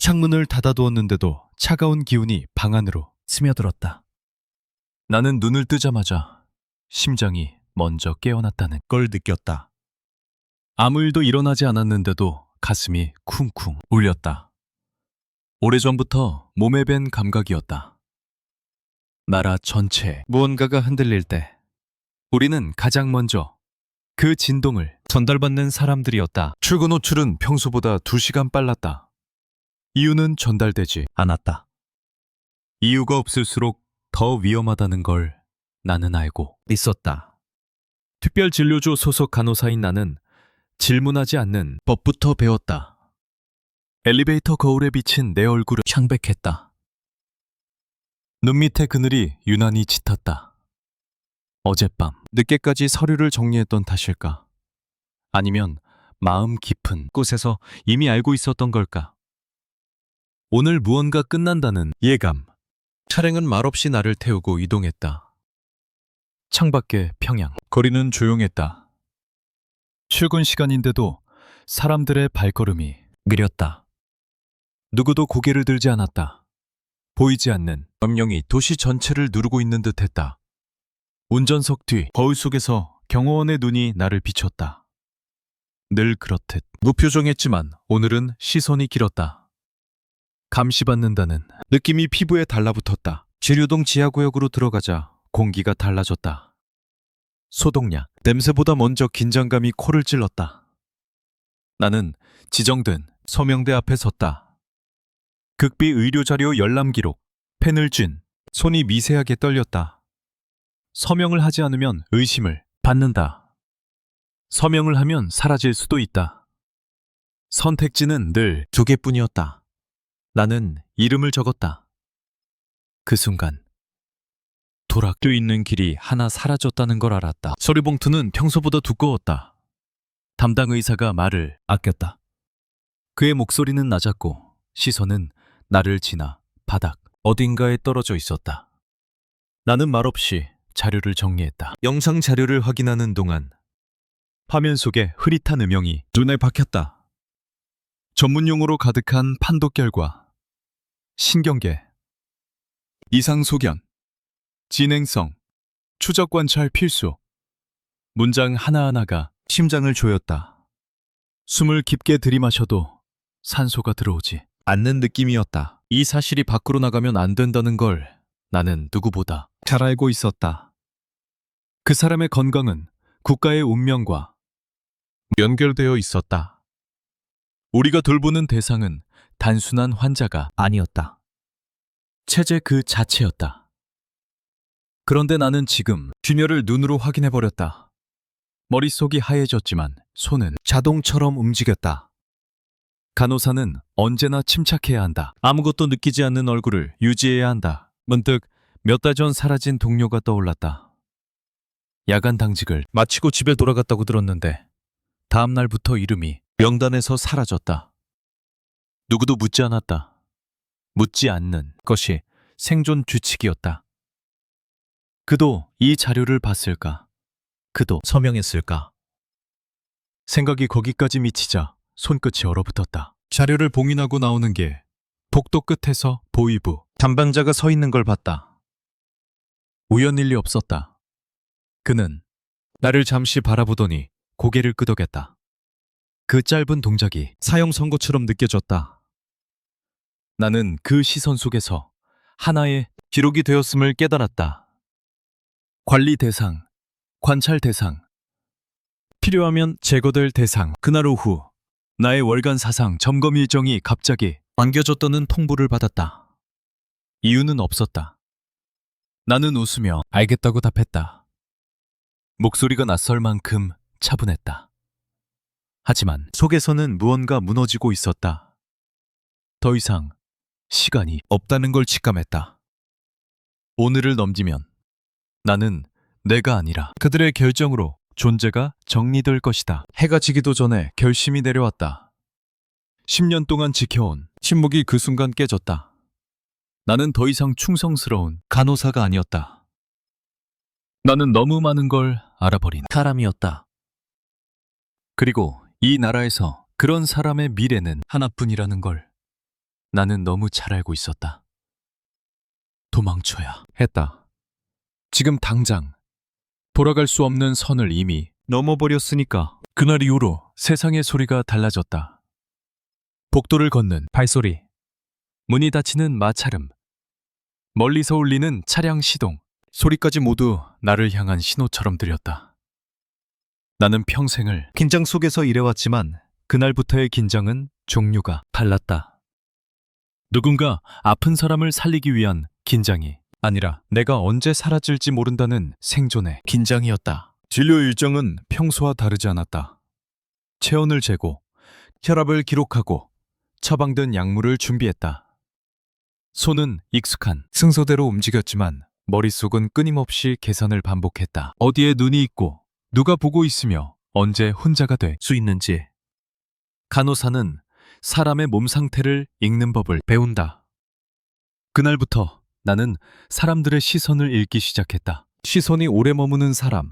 창문을 닫아두었는데도 차가운 기운이 방 안으로 스며들었다. 나는 눈을 뜨자마자 심장이 먼저 깨어났다는 걸 느꼈다. 아무 일도 일어나지 않았는데도 가슴이 쿵쿵 울렸다. 오래전부터 몸에 밴 감각이었다. 나라 전체에 무언가가 흔들릴 때 우리는 가장 먼저 그 진동을 전달받는 사람들이었다. 출근 호출은 평소보다 2시간 빨랐다. 이유는 전달되지 않았다. 이유가 없을수록 더 위험하다는 걸 나는 알고 있었다. 특별진료조 소속 간호사인 나는 질문하지 않는 법부터 배웠다. 엘리베이터 거울에 비친 내 얼굴은 창백했다. 눈 밑의 그늘이 유난히 짙었다. 어젯밤 늦게까지 서류를 정리했던 탓일까? 아니면 마음 깊은 곳에서 이미 알고 있었던 걸까? 오늘 무언가 끝난다는 예감. 차량은 말없이 나를 태우고 이동했다. 창밖의 평양. 거리는 조용했다. 출근 시간인데도 사람들의 발걸음이 느렸다. 누구도 고개를 들지 않았다. 보이지 않는 점령이 도시 전체를 누르고 있는 듯했다. 운전석 뒤 거울 속에서 경호원의 눈이 나를 비췄다. 늘 그렇듯 무표정했지만 오늘은 시선이 길었다. 감시받는다는 느낌이 피부에 달라붙었다. 지류동 지하구역으로 들어가자 공기가 달라졌다. 소독약, 냄새보다 먼저 긴장감이 코를 찔렀다. 나는 지정된 서명대 앞에 섰다. 극비 의료자료 열람 기록, 펜을 쥔 손이 미세하게 떨렸다. 서명을 하지 않으면 의심을 받는다. 서명을 하면 사라질 수도 있다. 선택지는 늘 2개뿐이었다. 나는 이름을 적었다. 그 순간 도락돼 있는 길이 하나 사라졌다는 걸 알았다. 서류봉투는 평소보다 두꺼웠다. 담당 의사가 말을 아꼈다. 그의 목소리는 낮았고 시선은 나를 지나 바닥 어딘가에 떨어져 있었다. 나는 말없이 자료를 정리했다. 영상 자료를 확인하는 동안 화면 속에 흐릿한 음영이 눈에 박혔다. 전문용어로 가득한 판독결과 신경계, 이상소견, 진행성, 추적관찰 필수. 문장 하나하나가 심장을 조였다. 숨을 깊게 들이마셔도 산소가 들어오지 않는 느낌이었다. 이 사실이 밖으로 나가면 안 된다는 걸 나는 누구보다 잘 알고 있었다. 그 사람의 건강은 국가의 운명과 연결되어 있었다. 우리가 돌보는 대상은 단순한 환자가 아니었다. 체제 그 자체였다. 그런데 나는 지금 균열을 눈으로 확인해버렸다. 머릿속이 하얘졌지만 손은 자동처럼 움직였다. 간호사는 언제나 침착해야 한다. 아무것도 느끼지 않는 얼굴을 유지해야 한다. 문득 몇 달 전 사라진 동료가 떠올랐다. 야간 당직을 마치고 집에 돌아갔다고 들었는데 다음 날부터 이름이 명단에서 사라졌다. 누구도 묻지 않았다. 묻지 않는 것이 생존 규칙이었다. 그도 이 자료를 봤을까? 그도 서명했을까? 생각이 거기까지 미치자 손끝이 얼어붙었다. 자료를 봉인하고 나오는 게 복도 끝에서 보이부 담당자가 서 있는 걸 봤다. 우연일 리 없었다. 그는 나를 잠시 바라보더니 고개를 끄덕였다. 그 짧은 동작이 사형 선고처럼 느껴졌다. 나는 그 시선 속에서 하나의 기록이 되었음을 깨달았다. 관리 대상, 관찰 대상, 필요하면 제거될 대상. 그날 오후 나의 월간 사상 점검 일정이 갑자기 안겨졌다는 통보를 받았다. 이유는 없었다. 나는 웃으며 알겠다고 답했다. 목소리가 낯설 만큼 차분했다. 하지만 속에서는 무언가 무너지고 있었다. 더 이상 시간이 없다는 걸 직감했다. 오늘을 넘기면 나는 내가 아니라 그들의 결정으로 존재가 정리될 것이다. 해가 지기도 전에 결심이 내려왔다. 10년 동안 지켜온 침묵이 그 순간 깨졌다. 나는 더 이상 충성스러운 간호사가 아니었다. 나는 너무 많은 걸 알아버린 사람이었다. 그리고 이 나라에서 그런 사람의 미래는 하나뿐이라는 걸 나는 너무 잘 알고 있었다. 도망쳐야 했다. 지금 당장 돌아갈 수 없는 선을 이미 넘어버렸으니까. 그날 이후로 세상의 소리가 달라졌다. 복도를 걷는 발소리, 문이 닫히는 마찰음, 멀리서 울리는 차량 시동, 소리까지 모두 나를 향한 신호처럼 들렸다. 나는 평생을 긴장 속에서 일해왔지만 그날부터의 긴장은 종류가 달랐다. 누군가 아픈 사람을 살리기 위한 긴장이 아니라 내가 언제 사라질지 모른다는 생존의 긴장이었다. 진료 일정은 평소와 다르지 않았다. 체온을 재고 혈압을 기록하고 처방된 약물을 준비했다. 손은 익숙한 순서대로 움직였지만 머릿속은 끊임없이 계산을 반복했다. 어디에 눈이 있고 누가 보고 있으며 언제 혼자가 될 수 있는지. 간호사는 사람의 몸 상태를 읽는 법을 배운다. 그날부터 나는 사람들의 시선을 읽기 시작했다. 시선이 오래 머무는 사람,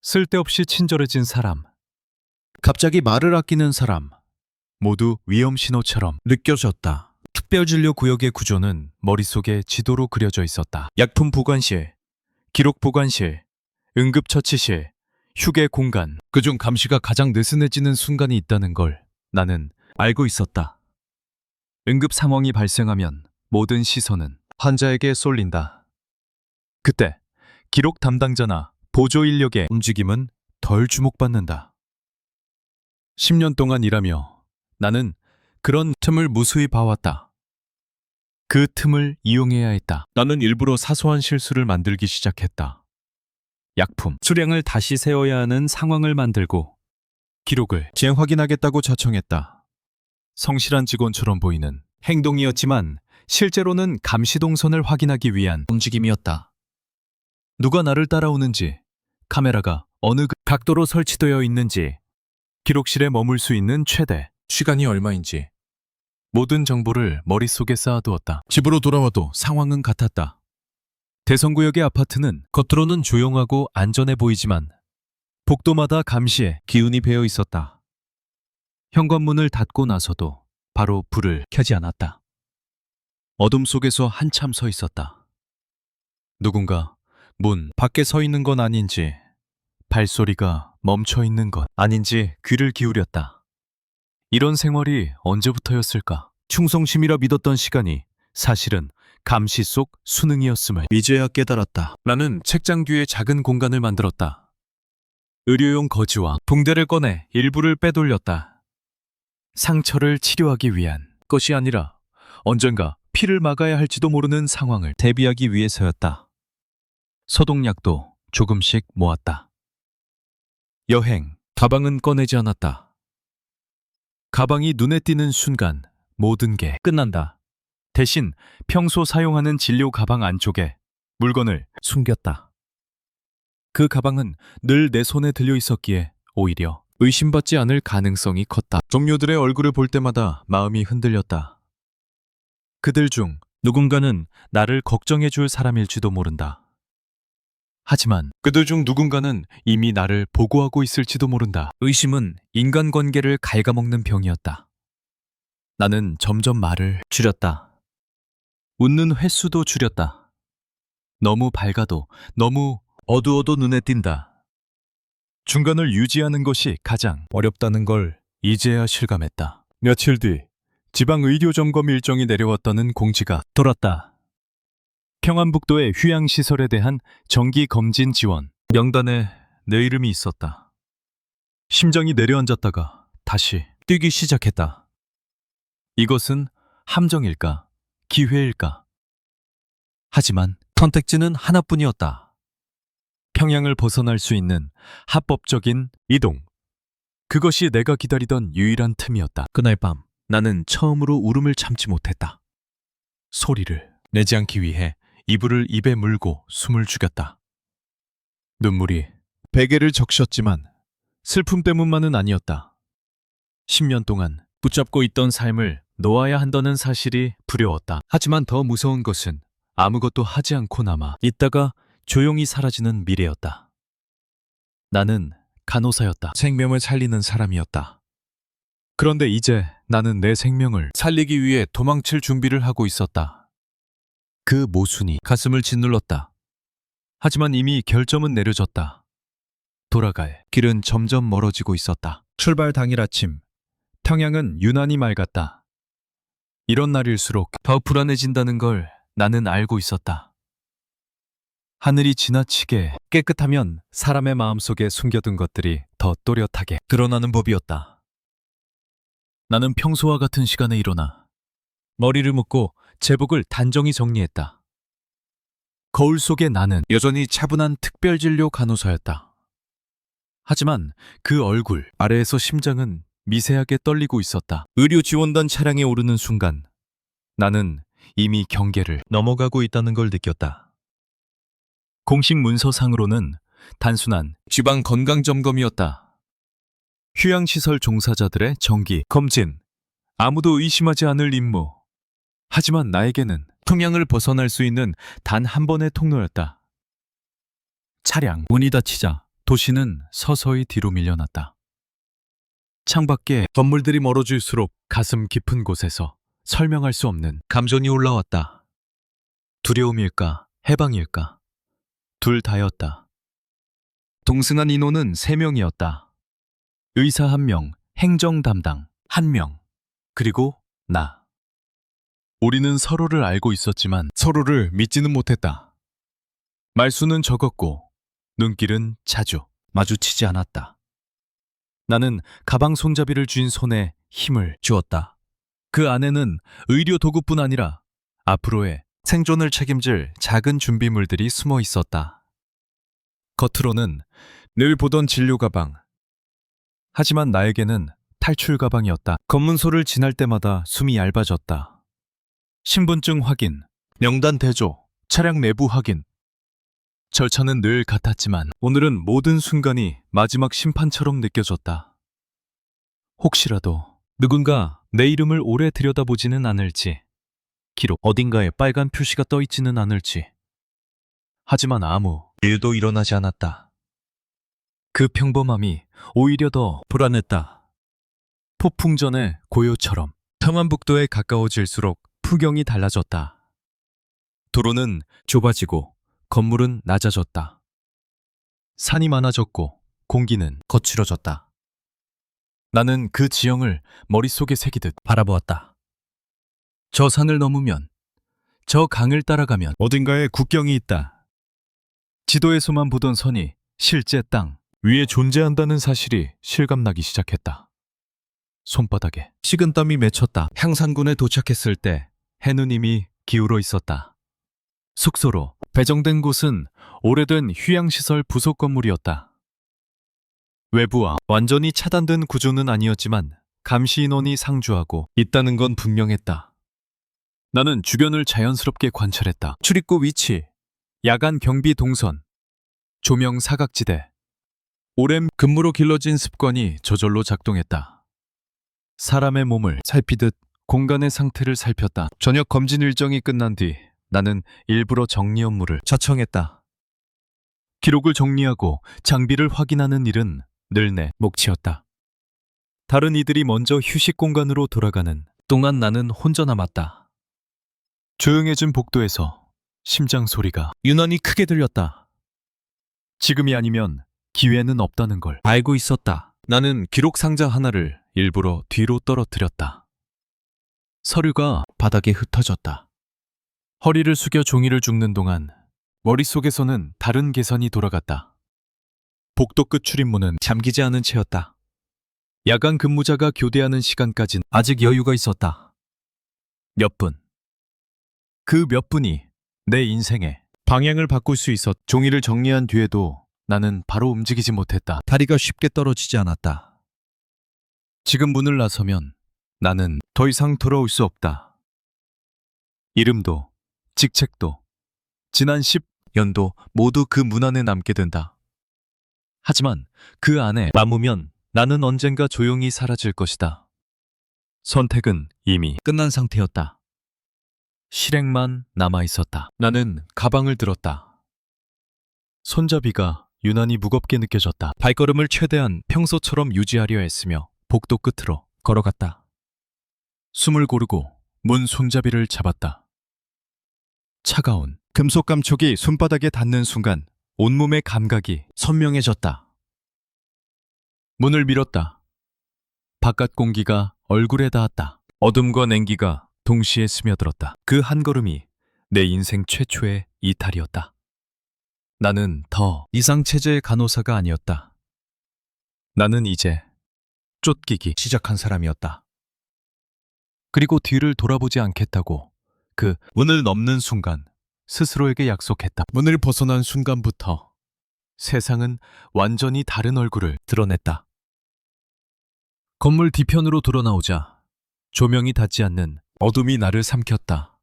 쓸데없이 친절해진 사람, 갑자기 말을 아끼는 사람, 모두 위험 신호처럼 느껴졌다. 특별진료 구역의 구조는 머릿속에 지도로 그려져 있었다. 약품 보관실, 기록 보관실, 응급처치실, 휴게 공간. 그중 감시가 가장 느슨해지는 순간이 있다는 걸 나는 알고 있었다. 응급 상황이 발생하면 모든 시선은 환자에게 쏠린다. 그때 기록 담당자나 보조 인력의 움직임은 덜 주목받는다. 10년 동안 일하며 나는 그런 틈을 무수히 봐왔다. 그 틈을 이용해야 했다. 나는 일부러 사소한 실수를 만들기 시작했다. 약품, 수량을 다시 세어야 하는 상황을 만들고 기록을 재확인하겠다고 자청했다. 성실한 직원처럼 보이는 행동이었지만 실제로는 감시 동선을 확인하기 위한 움직임이었다. 누가 나를 따라오는지, 카메라가 어느 각도로 설치되어 있는지, 기록실에 머물 수 있는 최대 시간이 얼마인지 모든 정보를 머릿속에 쌓아두었다. 집으로 돌아와도 상황은 같았다. 대성구역의 아파트는 겉으로는 조용하고 안전해 보이지만 복도마다 감시에 기운이 배어 있었다. 현관문을 닫고 나서도 바로 불을 켜지 않았다. 어둠 속에서 한참 서 있었다. 누군가 문 밖에 서 있는 건 아닌지, 발소리가 멈춰 있는 것 아닌지 귀를 기울였다. 이런 생활이 언제부터였을까? 충성심이라 믿었던 시간이 사실은 감시 속 수능이었음을 이제야 깨달았다. 나는 책장 뒤에 작은 공간을 만들었다. 의료용 거즈와 붕대를 꺼내 일부를 빼돌렸다. 상처를 치료하기 위한 것이 아니라 언젠가 피를 막아야 할지도 모르는 상황을 대비하기 위해서였다. 소독약도 조금씩 모았다. 여행, 가방은 꺼내지 않았다. 가방이 눈에 띄는 순간 모든 게 끝난다. 대신 평소 사용하는 진료 가방 안쪽에 물건을 숨겼다. 그 가방은 늘 내 손에 들려 있었기에 오히려 의심받지 않을 가능성이 컸다. 동료들의 얼굴을 볼 때마다 마음이 흔들렸다. 그들 중 누군가는 나를 걱정해 줄 사람일지도 모른다. 하지만 그들 중 누군가는 이미 나를 보고하고 있을지도 모른다. 의심은 인간관계를 갉아먹는 병이었다. 나는 점점 말을 줄였다. 웃는 횟수도 줄였다. 너무 밝아도 너무 어두워도 눈에 띈다. 중간을 유지하는 것이 가장 어렵다는 걸 이제야 실감했다. 며칠 뒤 지방의료점검 일정이 내려왔다는 공지가 돌았다. 평안북도의 휴양시설에 대한 정기검진 지원 명단에 내 이름이 있었다. 심장이 내려앉았다가 다시 뛰기 시작했다. 이것은 함정일까? 기회일까? 하지만 선택지는 하나뿐이었다. 평양을 벗어날 수 있는 합법적인 이동. 그것이 내가 기다리던 유일한 틈이었다. 그날 밤 나는 처음으로 울음을 참지 못했다. 소리를 내지 않기 위해 이불을 입에 물고 숨을 죽였다. 눈물이 베개를 적셨지만 슬픔 때문만은 아니었다. 10년 동안 붙잡고 있던 삶을 놓아야 한다는 사실이 두려웠다. 하지만 더 무서운 것은 아무것도 하지 않고 남아 있다가 조용히 사라지는 미래였다. 나는 간호사였다. 생명을 살리는 사람이었다. 그런데 이제 나는 내 생명을 살리기 위해 도망칠 준비를 하고 있었다. 그 모순이 가슴을 짓눌렀다. 하지만 이미 결점은 내려졌다. 돌아갈 길은 점점 멀어지고 있었다. 출발 당일 아침, 평양은 유난히 맑았다. 이런 날일수록 더 불안해진다는 걸 나는 알고 있었다. 하늘이 지나치게 깨끗하면 사람의 마음속에 숨겨둔 것들이 더 또렷하게 드러나는 법이었다. 나는 평소와 같은 시간에 일어나 머리를 묶고 제복을 단정히 정리했다. 거울 속의 나는 여전히 차분한 특별진료 간호사였다. 하지만 그 얼굴 아래에서 심장은 미세하게 떨리고 있었다. 의료 지원단 차량에 오르는 순간 나는 이미 경계를 넘어가고 있다는 걸 느꼈다. 공식 문서상으로는 단순한 지방 건강 점검이었다. 휴양시설 종사자들의 정기 검진, 아무도 의심하지 않을 임무. 하지만 나에게는 평양을 벗어날 수 있는 단 한 번의 통로였다. 차량 문이 닫히자 도시는 서서히 뒤로 밀려났다. 창밖에 건물들이 멀어질수록 가슴 깊은 곳에서 설명할 수 없는 감정이 올라왔다. 두려움일까, 해방일까? 둘 다였다. 동승한 인원은 3명이었다. 의사 1명, 행정 담당 1명, 그리고 나. 우리는 서로를 알고 있었지만 서로를 믿지는 못했다. 말수는 적었고 눈길은 자주 마주치지 않았다. 나는 가방 손잡이를 쥔 손에 힘을 주었다. 그 안에는 의료 도구뿐 아니라 앞으로의 생존을 책임질 작은 준비물들이 숨어 있었다. 겉으로는 늘 보던 진료 가방. 하지만 나에게는 탈출 가방이었다. 검문소를 지날 때마다 숨이 얇아졌다. 신분증 확인, 명단 대조, 차량 내부 확인. 절차는 늘 같았지만 오늘은 모든 순간이 마지막 심판처럼 느껴졌다. 혹시라도 누군가 내 이름을 오래 들여다보지는 않을지, 기록 어딘가에 빨간 표시가 떠있지는 않을지. 하지만 아무 일도 일어나지 않았다. 그 평범함이 오히려 더 불안했다. 폭풍전의 고요처럼 평안북도에 가까워질수록 풍경이 달라졌다. 도로는 좁아지고 건물은 낮아졌다. 산이 많아졌고 공기는 거칠어졌다. 나는 그 지형을 머릿속에 새기듯 바라보았다. 저 산을 넘으면, 저 강을 따라가면 어딘가에 국경이 있다. 지도에서만 보던 선이 실제 땅 위에 존재한다는 사실이 실감나기 시작했다. 손바닥에 식은땀이 맺혔다. 향산군에 도착했을 때 해는 이미 기울어 있었다. 숙소로 배정된 곳은 오래된 휴양시설 부속 건물이었다. 외부와 완전히 차단된 구조는 아니었지만 감시 인원이 상주하고 있다는 건 분명했다. 나는 주변을 자연스럽게 관찰했다. 출입구 위치, 야간 경비 동선, 조명 사각지대. 오랜 근무로 길러진 습관이 저절로 작동했다. 사람의 몸을 살피듯 공간의 상태를 살폈다. 저녁 검진 일정이 끝난 뒤 나는 일부러 정리 업무를 자청했다. 기록을 정리하고 장비를 확인하는 일은 늘 내 몫이었다. 다른 이들이 먼저 휴식 공간으로 돌아가는 동안 나는 혼자 남았다. 조용해진 복도에서 심장 소리가 유난히 크게 들렸다. 지금이 아니면 기회는 없다는 걸 알고 있었다. 나는 기록 상자 하나를 일부러 뒤로 떨어뜨렸다. 서류가 바닥에 흩어졌다. 허리를 숙여 종이를 줍는 동안 머릿속에서는 다른 계산이 돌아갔다. 복도 끝 출입문은 잠기지 않은 채였다. 야간 근무자가 교대하는 시간까진 아직 여유가 있었다. 몇 분. 그 몇 분이 내 인생의 방향을 바꿀 수 있었. 종이를 정리한 뒤에도 나는 바로 움직이지 못했다. 다리가 쉽게 떨어지지 않았다. 지금 문을 나서면 나는 더 이상 돌아올 수 없다. 이름도, 직책도, 지난 10년도 모두 그 문 안에 남게 된다. 하지만 그 안에 남으면 나는 언젠가 조용히 사라질 것이다. 선택은 이미 끝난 상태였다. 실행만 남아 있었다. 나는 가방을 들었다. 손잡이가 유난히 무겁게 느껴졌다. 발걸음을 최대한 평소처럼 유지하려 했으며 복도 끝으로 걸어갔다. 숨을 고르고 문 손잡이를 잡았다. 차가운 금속 감촉이 손바닥에 닿는 순간 온몸의 감각이 선명해졌다. 문을 밀었다. 바깥 공기가 얼굴에 닿았다. 어둠과 냉기가 동시에 스며들었다. 그 한 걸음이 내 인생 최초의 이탈이었다. 나는 더 이상 체제의 간호사가 아니었다. 나는 이제 쫓기기 시작한 사람이었다. 그리고 뒤를 돌아보지 않겠다고 그 문을 넘는 순간 스스로에게 약속했다. 문을 벗어난 순간부터 세상은 완전히 다른 얼굴을 드러냈다. 건물 뒤편으로 드러나오자 조명이 닿지 않는 어둠이 나를 삼켰다.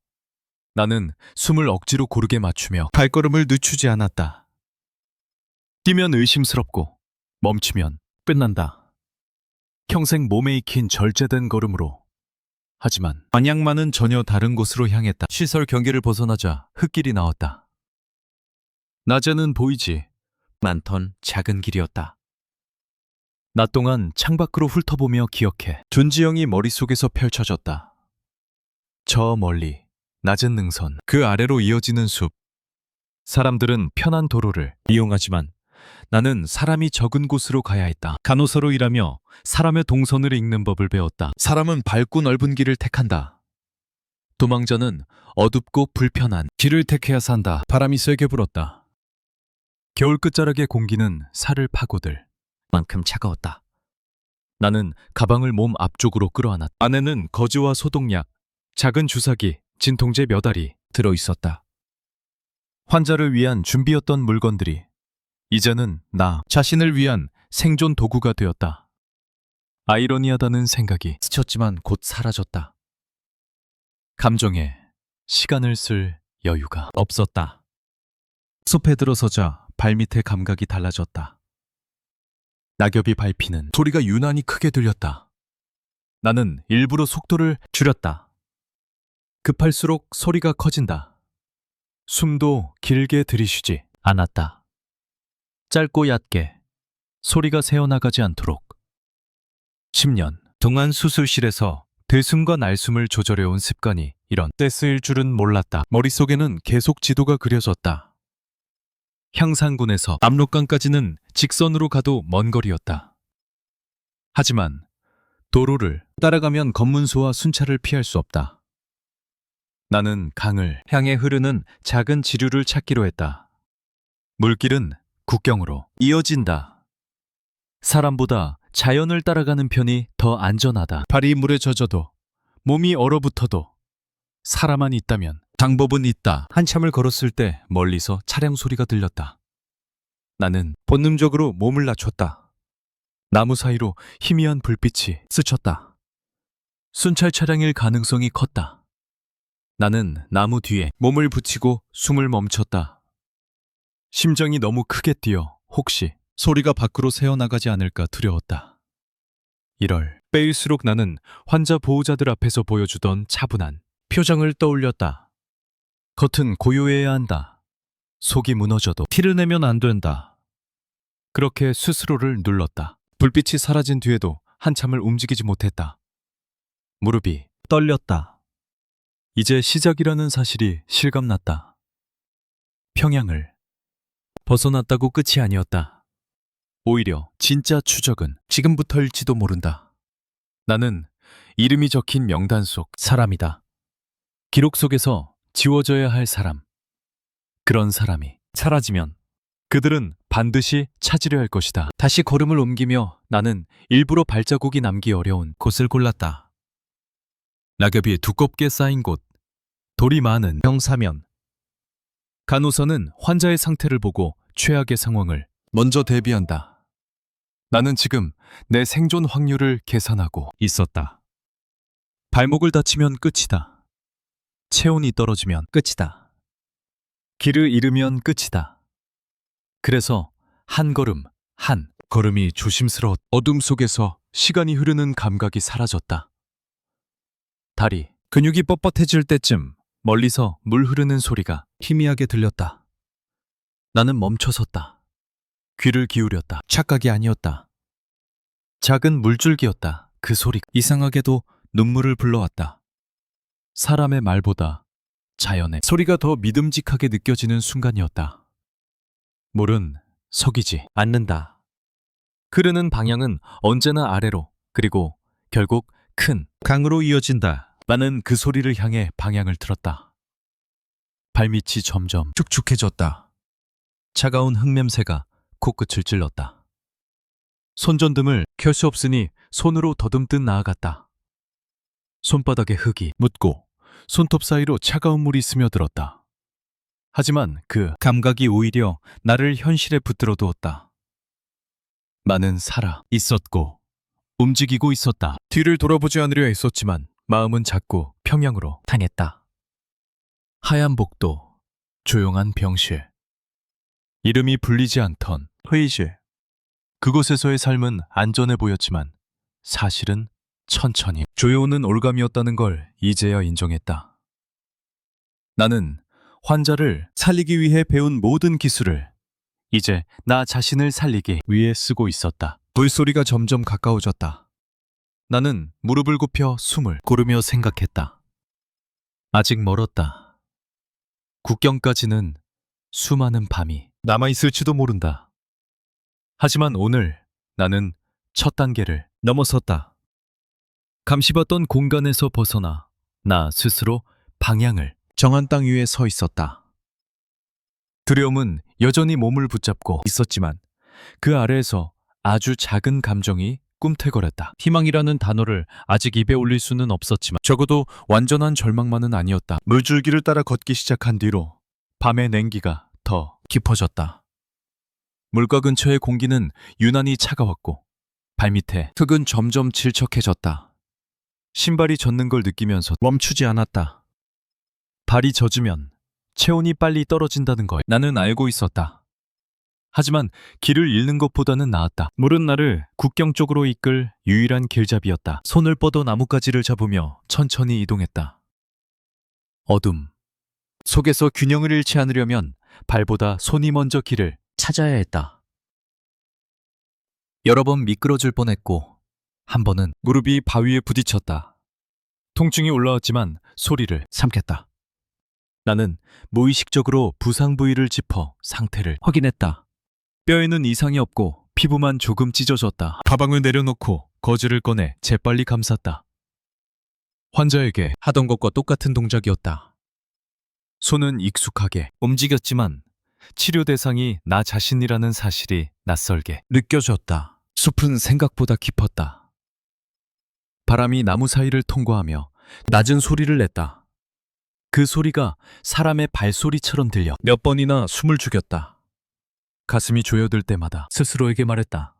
나는 숨을 억지로 고르게 맞추며 발걸음을 늦추지 않았다. 뛰면 의심스럽고 멈추면 끝난다. 평생 몸에 익힌 절제된 걸음으로. 하지만 방향만은 전혀 다른 곳으로 향했다. 시설 경계를 벗어나자 흙길이 나왔다. 낮에는 보이지 않던 작은 길이었다. 낮 동안 창밖으로 훑어보며 기억해 존지형이 머릿속에서 펼쳐졌다. 저 멀리 낮은 능선, 그 아래로 이어지는 숲. 사람들은 편한 도로를 이용하지만 나는 사람이 적은 곳으로 가야 했다. 간호사로 일하며 사람의 동선을 읽는 법을 배웠다. 사람은 밝고 넓은 길을 택한다. 도망자는 어둡고 불편한 길을 택해야 산다. 바람이 세게 불었다. 겨울 끝자락의 공기는 살을 파고들 만큼 차가웠다. 나는 가방을 몸 앞쪽으로 끌어안았다. 안에는 거즈와 소독약, 작은 주사기, 진통제 몇 알이 들어있었다. 환자를 위한 준비였던 물건들이 이제는 나 자신을 위한 생존 도구가 되었다. 아이러니하다는 생각이 스쳤지만 곧 사라졌다. 감정에 시간을 쓸 여유가 없었다. 숲에 들어서자 발밑의 감각이 달라졌다. 낙엽이 밟히는 소리가 유난히 크게 들렸다. 나는 일부러 속도를 줄였다. 급할수록 소리가 커진다. 숨도 길게 들이쉬지 않았다. 짧고 얕게 소리가 새어나가지 않도록. 10년 동안 수술실에서 들숨과 날숨을 조절해온 습관이 이런 때 쓰일 줄은 몰랐다. 머릿속에는 계속 지도가 그려졌다. 향산군에서 압록강까지는 직선으로 가도 먼 거리였다. 하지만 도로를 따라가면 검문소와 순찰을 피할 수 없다. 나는 강을 향해 흐르는 작은 지류를 찾기로 했다. 물길은 국경으로 이어진다. 사람보다 자연을 따라가는 편이 더 안전하다. 발이 물에 젖어도 몸이 얼어붙어도 사람만 있다면 방법은 있다. 한참을 걸었을 때 멀리서 차량 소리가 들렸다. 나는 본능적으로 몸을 낮췄다. 나무 사이로 희미한 불빛이 스쳤다. 순찰 차량일 가능성이 컸다. 나는 나무 뒤에 몸을 붙이고 숨을 멈췄다. 심장이 너무 크게 뛰어 혹시 소리가 밖으로 새어나가지 않을까 두려웠다. 1월 빼일수록 나는 환자 보호자들 앞에서 보여주던 차분한 표정을 떠올렸다. 겉은 고요해야 한다. 속이 무너져도 티를 내면 안 된다. 그렇게 스스로를 눌렀다. 불빛이 사라진 뒤에도 한참을 움직이지 못했다. 무릎이 떨렸다. 이제 시작이라는 사실이 실감났다. 평양을 벗어났다고 끝이 아니었다. 오히려 진짜 추적은 지금부터일지도 모른다. 나는 이름이 적힌 명단 속 사람이다. 기록 속에서 지워져야 할 사람. 그런 사람이 사라지면 그들은 반드시 찾으려 할 것이다. 다시 걸음을 옮기며 나는 일부러 발자국이 남기 어려운 곳을 골랐다. 낙엽이 두껍게 쌓인 곳, 돌이 많은 병사면. 간호사는 환자의 상태를 보고 최악의 상황을 먼저 대비한다. 나는 지금 내 생존 확률을 계산하고 있었다. 발목을 다치면 끝이다. 체온이 떨어지면 끝이다. 길을 잃으면 끝이다. 그래서 한 걸음이 조심스러웠. 어둠 속에서 시간이 흐르는 감각이 사라졌다. 다리, 근육이 뻣뻣해질 때쯤 멀리서 물 흐르는 소리가 희미하게 들렸다. 나는 멈춰섰다. 귀를 기울였다. 착각이 아니었다. 작은 물줄기였다. 그 소리. 이상하게도 눈물을 불러왔다. 사람의 말보다 자연의 소리가 더 믿음직하게 느껴지는 순간이었다. 물은 석이지 않는다. 흐르는 방향은 언제나 아래로, 그리고 결국 큰 강으로 이어진다. 나는 그 소리를 향해 방향을 틀었다. 발밑이 점점 축축해졌다. 차가운 흙냄새가 코끝을 찔렀다. 손전등을 켤 수 없으니 손으로 더듬듯 나아갔다. 손바닥에 흙이 묻고 손톱 사이로 차가운 물이 스며들었다. 하지만 그 감각이 오히려 나를 현실에 붙들어 두었다. 나는 살아 있었고 움직이고 있었다. 뒤를 돌아보지 않으려 했었지만 마음은 자꾸 평양으로 향했다. 하얀 복도, 조용한 병실, 이름이 불리지 않던 회의실. 그곳에서의 삶은 안전해 보였지만 사실은 천천히 조여오는 올감이었다는 걸 이제야 인정했다. 나는 환자를 살리기 위해 배운 모든 기술을 이제 나 자신을 살리기 위해 쓰고 있었다. 물소리가 점점 가까워졌다. 나는 무릎을 굽혀 숨을 고르며 생각했다. 아직 멀었다. 국경까지는 수많은 밤이 남아있을지도 모른다. 하지만 오늘 나는 첫 단계를 넘어섰다. 감시받던 공간에서 벗어나 나 스스로 방향을 정한 땅 위에 서 있었다. 두려움은 여전히 몸을 붙잡고 있었지만 그 아래에서 아주 작은 감정이 꿈틀거렸다. 희망이라는 단어를 아직 입에 올릴 수는 없었지만 적어도 완전한 절망만은 아니었다. 물줄기를 따라 걷기 시작한 뒤로 밤의 냉기가 더 깊어졌다. 물가 근처의 공기는 유난히 차가웠고 발밑에 흙은 점점 질척해졌다. 신발이 젖는 걸 느끼면서 멈추지 않았다. 발이 젖으면 체온이 빨리 떨어진다는 걸 나는 알고 있었다. 하지만 길을 잃는 것보다는 나았다. 물은 나를 국경 쪽으로 이끌 유일한 길잡이였다. 손을 뻗어 나뭇가지를 잡으며 천천히 이동했다. 어둠 속에서 균형을 잃지 않으려면 발보다 손이 먼저 길을 찾아야 했다. 여러 번 미끄러질 뻔했고 한 번은 무릎이 바위에 부딪혔다. 통증이 올라왔지만 소리를 삼켰다. 나는 무의식적으로 부상 부위를 짚어 상태를 확인했다. 뼈에는 이상이 없고 피부만 조금 찢어졌다. 가방을 내려놓고 거즈를 꺼내 재빨리 감쌌다. 환자에게 하던 것과 똑같은 동작이었다. 손은 익숙하게 움직였지만 치료 대상이 나 자신이라는 사실이 낯설게 느껴졌다. 숲은 생각보다 깊었다. 바람이 나무 사이를 통과하며 낮은 소리를 냈다. 그 소리가 사람의 발소리처럼 들려 몇 번이나 숨을 죽였다. 가슴이 조여들 때마다 스스로에게 말했다.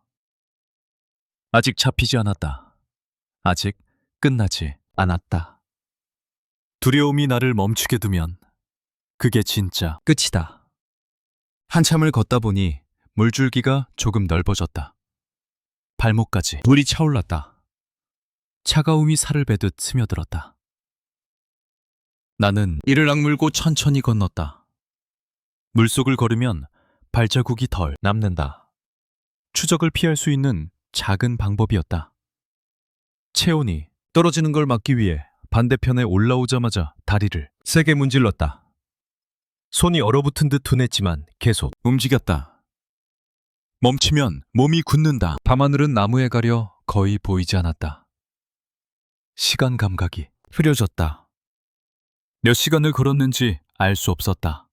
아직 잡히지 않았다. 아직 끝나지 않았다. 두려움이 나를 멈추게 두면 그게 진짜 끝이다. 한참을 걷다 보니 물줄기가 조금 넓어졌다. 발목까지 물이 차올랐다. 차가움이 살을 베듯 스며들었다. 나는 이를 악물고 천천히 건넜다. 물속을 걸으면 발자국이 덜 남는다. 추적을 피할 수 있는 작은 방법이었다. 체온이 떨어지는 걸 막기 위해 반대편에 올라오자마자 다리를 세게 문질렀다. 손이 얼어붙은 듯 둔했지만 계속 움직였다. 멈추면 몸이 굳는다. 밤하늘은 나무에 가려 거의 보이지 않았다. 시간 감각이 흐려졌다. 몇 시간을 걸었는지 알 수 없었다.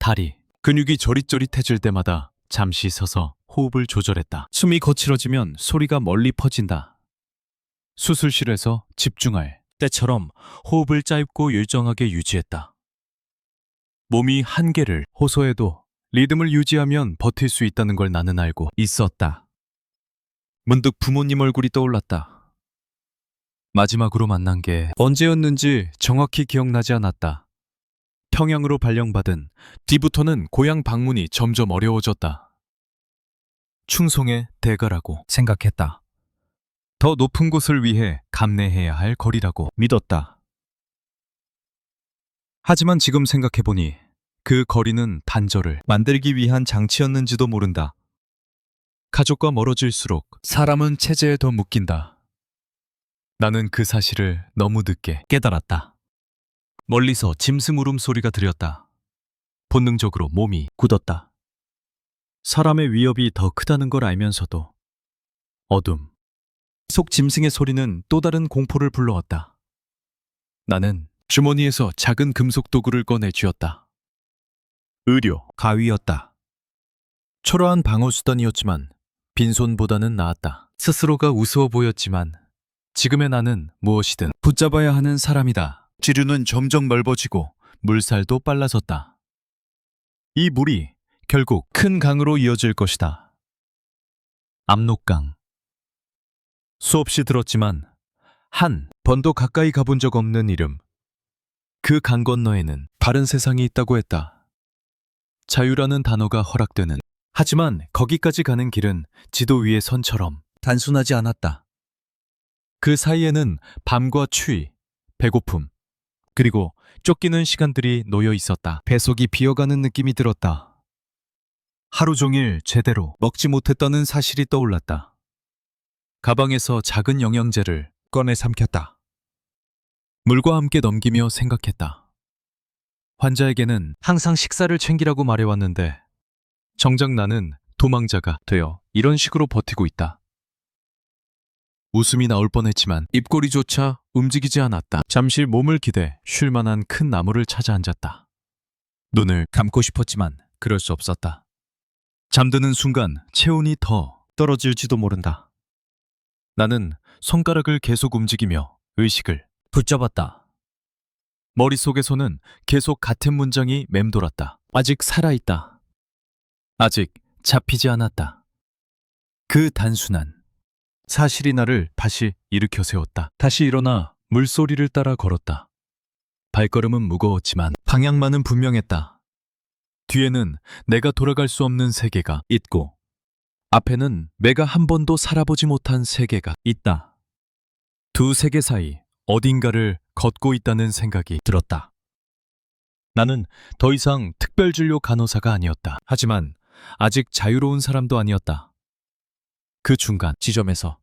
다리, 근육이 저릿저릿해질 때마다 잠시 서서 호흡을 조절했다. 숨이 거칠어지면 소리가 멀리 퍼진다. 수술실에서 집중할 때처럼 호흡을 짧고 일정하게 유지했다. 몸이 한계를 호소해도 리듬을 유지하면 버틸 수 있다는 걸 나는 알고 있었다. 문득 부모님 얼굴이 떠올랐다. 마지막으로 만난 게 언제였는지 정확히 기억나지 않았다. 평양으로 발령받은 뒤부터는 고향 방문이 점점 어려워졌다. 충성의 대가라고 생각했다. 더 높은 곳을 위해 감내해야 할 거리라고 믿었다. 하지만 지금 생각해보니 그 거리는 단절을 만들기 위한 장치였는지도 모른다. 가족과 멀어질수록 사람은 체제에 더 묶인다. 나는 그 사실을 너무 늦게 깨달았다. 멀리서 짐승 울음소리가 들렸다. 본능적으로 몸이 굳었다. 사람의 위협이 더 크다는 걸 알면서도 어둠 속 짐승의 소리는 또 다른 공포를 불러왔다. 나는 주머니에서 작은 금속 도구를 꺼내 쥐었다. 의료, 가위였다. 초라한 방어수단이었지만 빈손보다는 나았다. 스스로가 우스워 보였지만 지금의 나는 무엇이든 붙잡아야 하는 사람이다. 지류는 점점 넓어지고 물살도 빨라졌다. 이 물이 결국 큰 강으로 이어질 것이다. 압록강. 수없이 들었지만 한 번도 가까이 가본 적 없는 이름. 그 강 건너에는 다른 세상이 있다고 했다. 자유라는 단어가 허락되는. 하지만 거기까지 가는 길은 지도 위의 선처럼 단순하지 않았다. 그 사이에는 밤과 추위, 배고픔, 그리고 쫓기는 시간들이 놓여 있었다. 배속이 비어가는 느낌이 들었다. 하루 종일 제대로 먹지 못했다는 사실이 떠올랐다. 가방에서 작은 영양제를 꺼내 삼켰다. 물과 함께 넘기며 생각했다. 환자에게는 항상 식사를 챙기라고 말해왔는데 정작 나는 도망자가 되어 이런 식으로 버티고 있다. 웃음이 나올 뻔했지만 입꼬리조차 움직이지 않았다. 잠시 몸을 기대 쉴 만한 큰 나무를 찾아 앉았다. 눈을 감고 싶었지만 그럴 수 없었다. 잠드는 순간 체온이 더 떨어질지도 모른다. 나는 손가락을 계속 움직이며 의식을 붙잡았다. 머릿속에서는 계속 같은 문장이 맴돌았다. 아직 살아있다. 아직 잡히지 않았다. 그 단순한 사실이 나를 다시 일으켜 세웠다. 다시 일어나 물소리를 따라 걸었다. 발걸음은 무거웠지만 방향만은 분명했다. 뒤에는 내가 돌아갈 수 없는 세계가 있고 앞에는 내가 한 번도 살아보지 못한 세계가 있다. 두 세계 사이 어딘가를 걷고 있다는 생각이 들었다. 나는 더 이상 특별진료 간호사가 아니었다. 하지만 아직 자유로운 사람도 아니었다. 그 중간 지점에서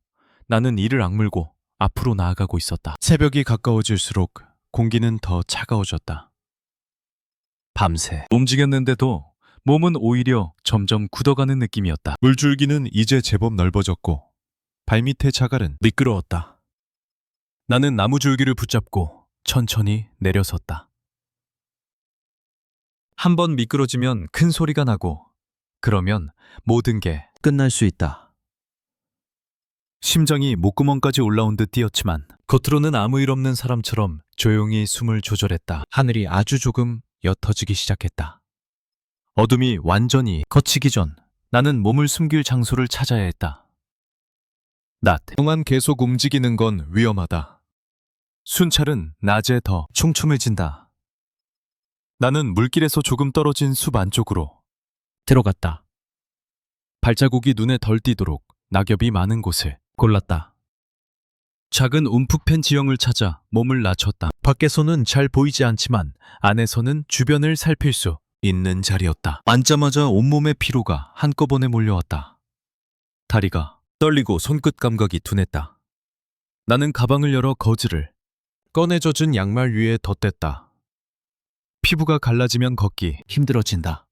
나는 이를 악물고 앞으로 나아가고 있었다. 새벽이 가까워질수록 공기는 더 차가워졌다. 밤새 움직였는데도 몸은 오히려 점점 굳어가는 느낌이었다. 물줄기는 이제 제법 넓어졌고 발밑의 자갈은 미끄러웠다. 나는 나무줄기를 붙잡고 천천히 내려섰다. 한번 미끄러지면 큰 소리가 나고 그러면 모든 게 끝날 수 있다. 심장이 목구멍까지 올라온 듯 뛰었지만 겉으로는 아무 일 없는 사람처럼 조용히 숨을 조절했다. 하늘이 아주 조금 옅어지기 시작했다. 어둠이 완전히 걷히기 전 나는 몸을 숨길 장소를 찾아야 했다. 낮 동안 계속 움직이는 건 위험하다. 순찰은 낮에 더 촘촘해진다. 나는 물길에서 조금 떨어진 숲 안쪽으로 들어갔다. 발자국이 눈에 덜 띄도록 낙엽이 많은 곳을 골랐다. 작은 움푹 팬 지형을 찾아 몸을 낮췄다. 밖에서는 잘 보이지 않지만 안에서는 주변을 살필 수 있는 자리였다. 앉자마자 온몸의 피로가 한꺼번에 몰려왔다. 다리가 떨리고 손끝 감각이 둔했다. 나는 가방을 열어 거즈를 꺼내 젖은 양말 위에 덧댔다. 피부가 갈라지면 걷기 힘들어진다.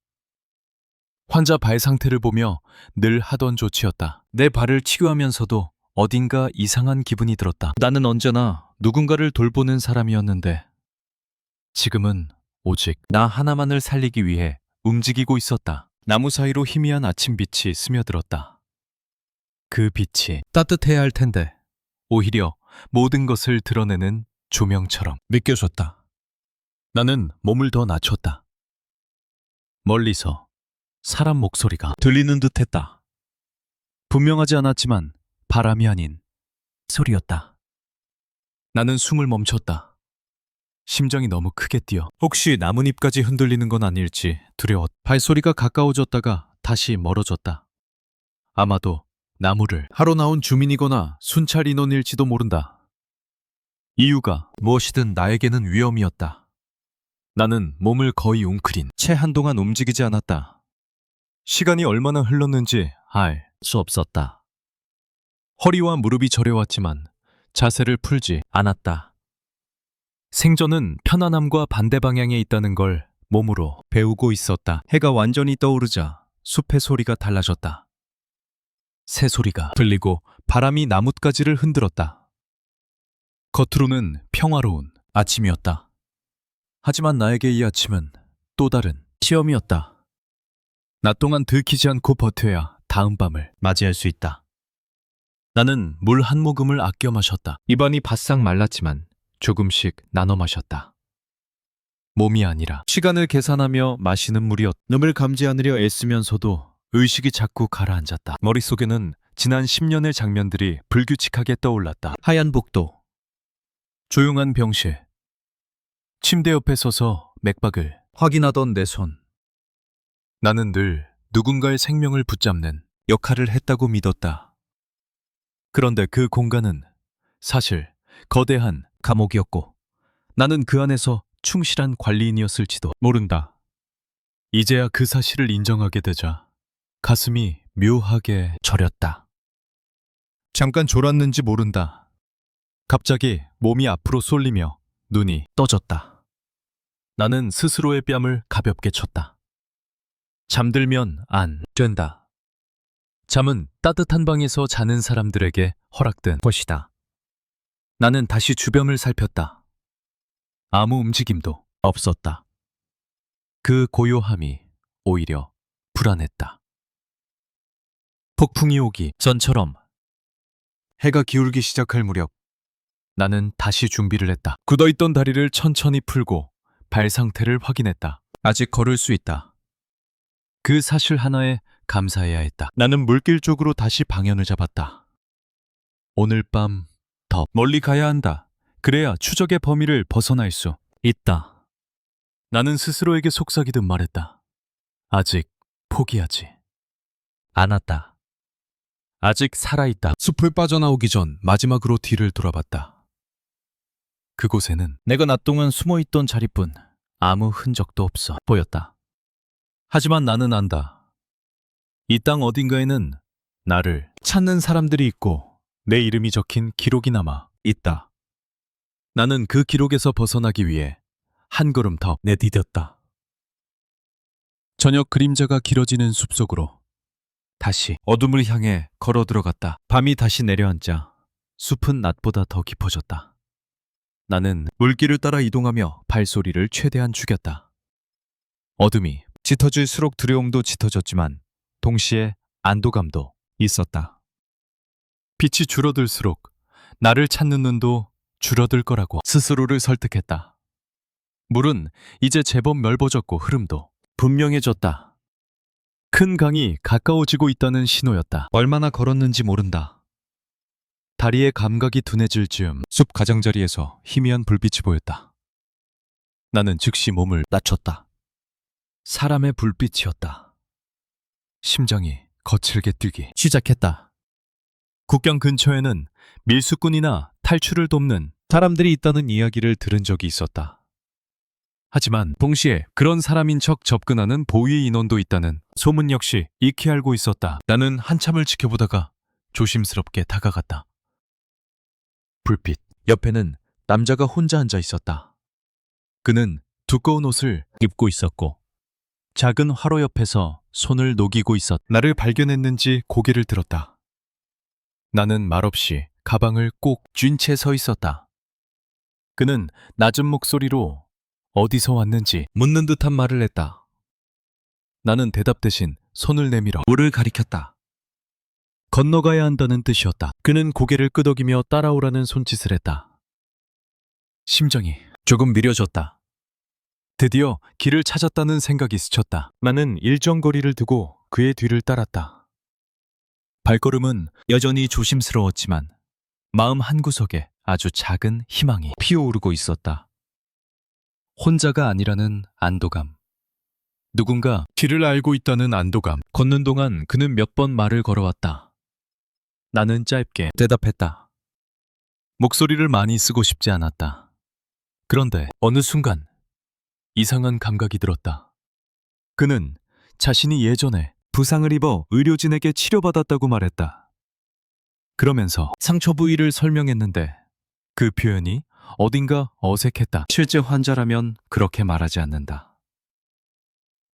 환자 발 상태를 보며 늘 하던 조치였다. 내 발을 치료하면서도 어딘가 이상한 기분이 들었다. 나는 언제나 누군가를 돌보는 사람이었는데 지금은 오직 나 하나만을 살리기 위해 움직이고 있었다. 나무 사이로 희미한 아침빛이 스며들었다. 그 빛이 따뜻해야 할 텐데 오히려 모든 것을 드러내는 조명처럼 느껴졌다. 나는 몸을 더 낮췄다. 멀리서 사람 목소리가 들리는 듯했다. 분명하지 않았지만 바람이 아닌 소리였다. 나는 숨을 멈췄다. 심장이 너무 크게 뛰어 혹시 나뭇잎까지 흔들리는 건 아닐지 두려웠다. 발소리가 가까워졌다가 다시 멀어졌다. 아마도 나무를 하러 나온 주민이거나 순찰 인원일지도 모른다. 이유가 무엇이든 나에게는 위험이었다. 나는 몸을 거의 웅크린 채 한동안 움직이지 않았다. 시간이 얼마나 흘렀는지 알 수 없었다. 허리와 무릎이 저려왔지만 자세를 풀지 않았다. 생존은 편안함과 반대 방향에 있다는 걸 몸으로 배우고 있었다. 해가 완전히 떠오르자 숲의 소리가 달라졌다. 새소리가 들리고 바람이 나뭇가지를 흔들었다. 겉으로는 평화로운 아침이었다. 하지만 나에게 이 아침은 또 다른 시험이었다. 낮 동안 들키지 않고 버텨야 다음 밤을 맞이할 수 있다. 나는 물 한 모금을 아껴 마셨다. 입안이 바싹 말랐지만 조금씩 나눠 마셨다. 몸이 아니라 시간을 계산하며 마시는 물이었다. 놈을 감지 않으려 애쓰면서도 의식이 자꾸 가라앉았다. 머릿속에는 지난 10년의 장면들이 불규칙하게 떠올랐다. 하얀 복도, 조용한 병실, 침대 옆에 서서 맥박을 확인하던 내 손. 나는 늘 누군가의 생명을 붙잡는 역할을 했다고 믿었다. 그런데 그 공간은 사실 거대한 감옥이었고 나는 그 안에서 충실한 관리인이었을지도 모른다. 이제야 그 사실을 인정하게 되자 가슴이 묘하게 저렸다. 잠깐 졸았는지 모른다. 갑자기 몸이 앞으로 쏠리며 눈이 떠졌다. 나는 스스로의 뺨을 가볍게 쳤다. 잠들면 안 된다. 잠은 따뜻한 방에서 자는 사람들에게 허락된 것이다. 나는 다시 주변을 살폈다. 아무 움직임도 없었다. 그 고요함이 오히려 불안했다. 폭풍이 오기 전처럼 해가 기울기 시작할 무렵 나는 다시 준비를 했다. 굳어있던 다리를 천천히 풀고 발 상태를 확인했다. 아직 걸을 수 있다. 그 사실 하나에 감사해야 했다. 나는 물길 쪽으로 다시 방향을 잡았다. 오늘 밤 더 멀리 가야 한다. 그래야 추적의 범위를 벗어날 수 있다. 나는 스스로에게 속삭이듯 말했다. 아직 포기하지 않았다. 아직 살아있다. 숲을 빠져나오기 전 마지막으로 뒤를 돌아봤다. 그곳에는 내가 낮 동안 숨어있던 자리뿐 아무 흔적도 없어 보였다. 하지만 나는 안다. 이 땅 어딘가에는 나를 찾는 사람들이 있고 내 이름이 적힌 기록이 남아 있다. 나는 그 기록에서 벗어나기 위해 한 걸음 더 내디뎠다. 저녁 그림자가 길어지는 숲속으로 다시 어둠을 향해 걸어 들어갔다. 밤이 다시 내려앉자 숲은 낮보다 더 깊어졌다. 나는 물길을 따라 이동하며 발소리를 최대한 죽였다. 어둠이 짙어질수록 두려움도 짙어졌지만 동시에 안도감도 있었다. 빛이 줄어들수록 나를 찾는 눈도 줄어들 거라고 스스로를 설득했다. 물은 이제 제법 넓어졌고 흐름도 분명해졌다. 큰 강이 가까워지고 있다는 신호였다. 얼마나 걸었는지 모른다. 다리의 감각이 둔해질 즈음 숲 가장자리에서 희미한 불빛이 보였다. 나는 즉시 몸을 낮췄다. 사람의 불빛이었다. 심장이 거칠게 뛰기 시작했다. 국경 근처에는 밀수꾼이나 탈출을 돕는 사람들이 있다는 이야기를 들은 적이 있었다. 하지만 동시에 그런 사람인 척 접근하는 보위 인원도 있다는 소문 역시 익히 알고 있었다. 나는 한참을 지켜보다가 조심스럽게 다가갔다. 불빛 옆에는 남자가 혼자 앉아 있었다. 그는 두꺼운 옷을 입고 있었고 작은 화로 옆에서 손을 녹이고 나를 발견했는지 고개를 들었다. 나는 말없이 가방을 꼭 쥔 채 서 있었다. 그는 낮은 목소리로 어디서 왔는지 묻는 듯한 말을 했다. 나는 대답 대신 손을 내밀어 물을 가리켰다. 건너가야 한다는 뜻이었다. 그는 고개를 끄덕이며 따라오라는 손짓을 했다. 심장이 조금 미려졌다. 드디어 길을 찾았다는 생각이 스쳤다. 나는 일정 거리를 두고 그의 뒤를 따랐다. 발걸음은 여전히 조심스러웠지만 마음 한구석에 아주 작은 희망이 피어오르고 있었다. 혼자가 아니라는 안도감. 누군가 길을 알고 있다는 안도감. 걷는 동안 그는 몇 번 말을 걸어왔다. 나는 짧게 대답했다. 목소리를 많이 쓰고 싶지 않았다. 그런데 어느 순간 이상한 감각이 들었다. 그는 자신이 예전에 부상을 입어 의료진에게 치료받았다고 말했다. 그러면서 상처 부위를 설명했는데 그 표현이 어딘가 어색했다. 실제 환자라면 그렇게 말하지 않는다.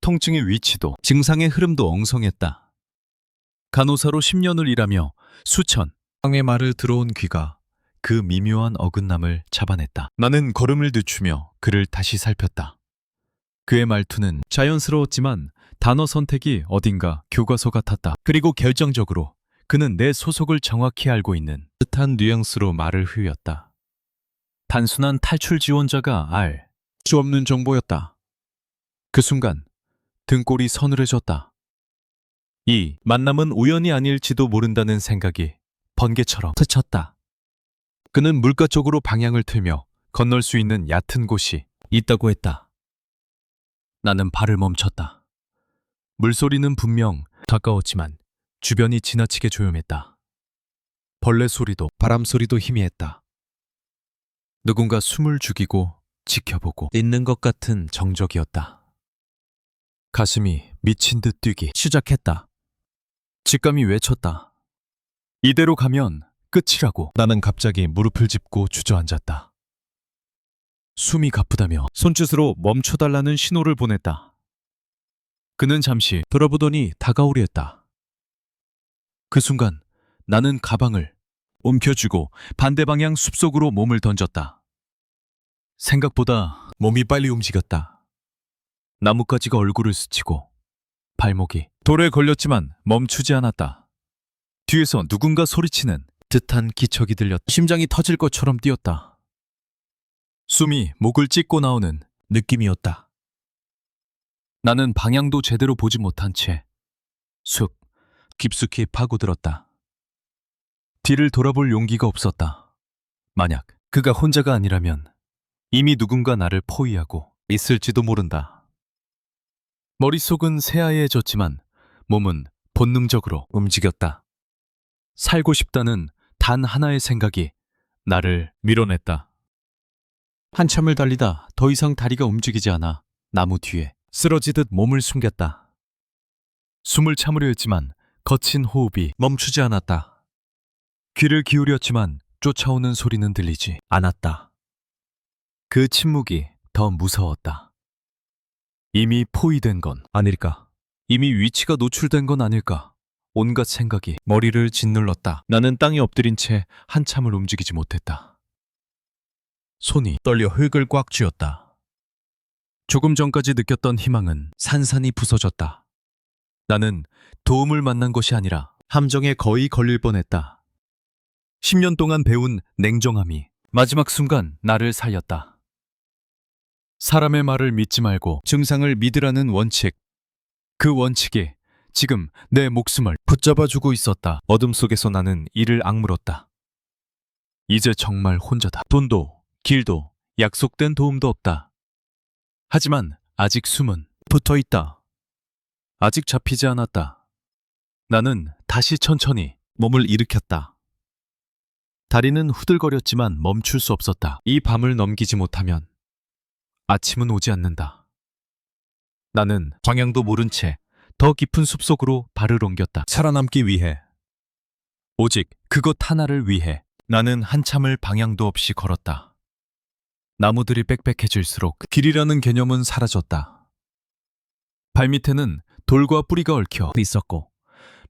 통증의 위치도 증상의 흐름도 엉성했다. 간호사로 10년을 일하며 수천 상의 말을 들어온 귀가 그 미묘한 어긋남을 잡아냈다. 나는 걸음을 늦추며 그를 다시 살폈다. 그의 말투는 자연스러웠지만 단어 선택이 어딘가 교과서 같았다. 그리고 결정적으로 그는 내 소속을 정확히 알고 있는 듯한 뉘앙스로 말을 휘었다. 단순한 탈출 지원자가 알 수 없는 정보였다. 그 순간 등골이 서늘해졌다. 이 만남은 우연이 아닐지도 모른다는 생각이 번개처럼 스쳤다. 그는 물가 쪽으로 방향을 틀며 건널 수 있는 얕은 곳이 있다고 했다. 나는 발을 멈췄다. 물소리는 분명 가까웠지만 주변이 지나치게 조용했다. 벌레 소리도 바람 소리도 희미했다. 누군가 숨을 죽이고 지켜보고 있는 것 같은 정적이었다. 가슴이 미친 듯 뛰기 시작했다. 직감이 외쳤다. 이대로 가면 끝이라고. 나는 갑자기 무릎을 짚고 주저앉았다. 숨이 가쁘다며 손짓으로 멈춰달라는 신호를 보냈다. 그는 잠시 돌아보더니 다가오려 했다. 그 순간 나는 가방을 움켜쥐고 반대 방향 숲속으로 몸을 던졌다. 생각보다 몸이 빨리 움직였다. 나뭇가지가 얼굴을 스치고 발목이 돌에 걸렸지만 멈추지 않았다. 뒤에서 누군가 소리치는 듯한 기척이 들렸다. 심장이 터질 것처럼 뛰었다. 숨이 목을 찢고 나오는 느낌이었다. 나는 방향도 제대로 보지 못한 채 숲 깊숙이 파고들었다. 뒤를 돌아볼 용기가 없었다. 만약 그가 혼자가 아니라면 이미 누군가 나를 포위하고 있을지도 모른다. 머릿속은 새하얘졌지만 몸은 본능적으로 움직였다. 살고 싶다는 단 하나의 생각이 나를 밀어냈다. 한참을 달리다 더 이상 다리가 움직이지 않아 나무 뒤에 쓰러지듯 몸을 숨겼다. 숨을 참으려 했지만 거친 호흡이 멈추지 않았다. 귀를 기울였지만 쫓아오는 소리는 들리지 않았다. 그 침묵이 더 무서웠다. 이미 포위된 건 아닐까? 이미 위치가 노출된 건 아닐까? 온갖 생각이 머리를 짓눌렀다. 나는 땅에 엎드린 채 한참을 움직이지 못했다. 손이 떨려 흙을 꽉 쥐었다. 조금 전까지 느꼈던 희망은 산산이 부서졌다. 나는 도움을 만난 것이 아니라 함정에 거의 걸릴 뻔했다. 10년 동안 배운 냉정함이 마지막 순간 나를 살렸다. 사람의 말을 믿지 말고 증상을 믿으라는 원칙. 그 원칙이 지금 내 목숨을 붙잡아주고 있었다. 어둠 속에서 나는 이를 악물었다. 이제 정말 혼자다. 돈도 길도 약속된 도움도 없다. 하지만 아직 숨은 붙어있다. 아직 잡히지 않았다. 나는 다시 천천히 몸을 일으켰다. 다리는 후들거렸지만 멈출 수 없었다. 이 밤을 넘기지 못하면 아침은 오지 않는다. 나는 방향도 모른 채 더 깊은 숲속으로 발을 옮겼다. 살아남기 위해. 오직 그것 하나를 위해. 나는 한참을 방향도 없이 걸었다. 나무들이 빽빽해질수록 길이라는 개념은 사라졌다. 발밑에는 돌과 뿌리가 얽혀 있었고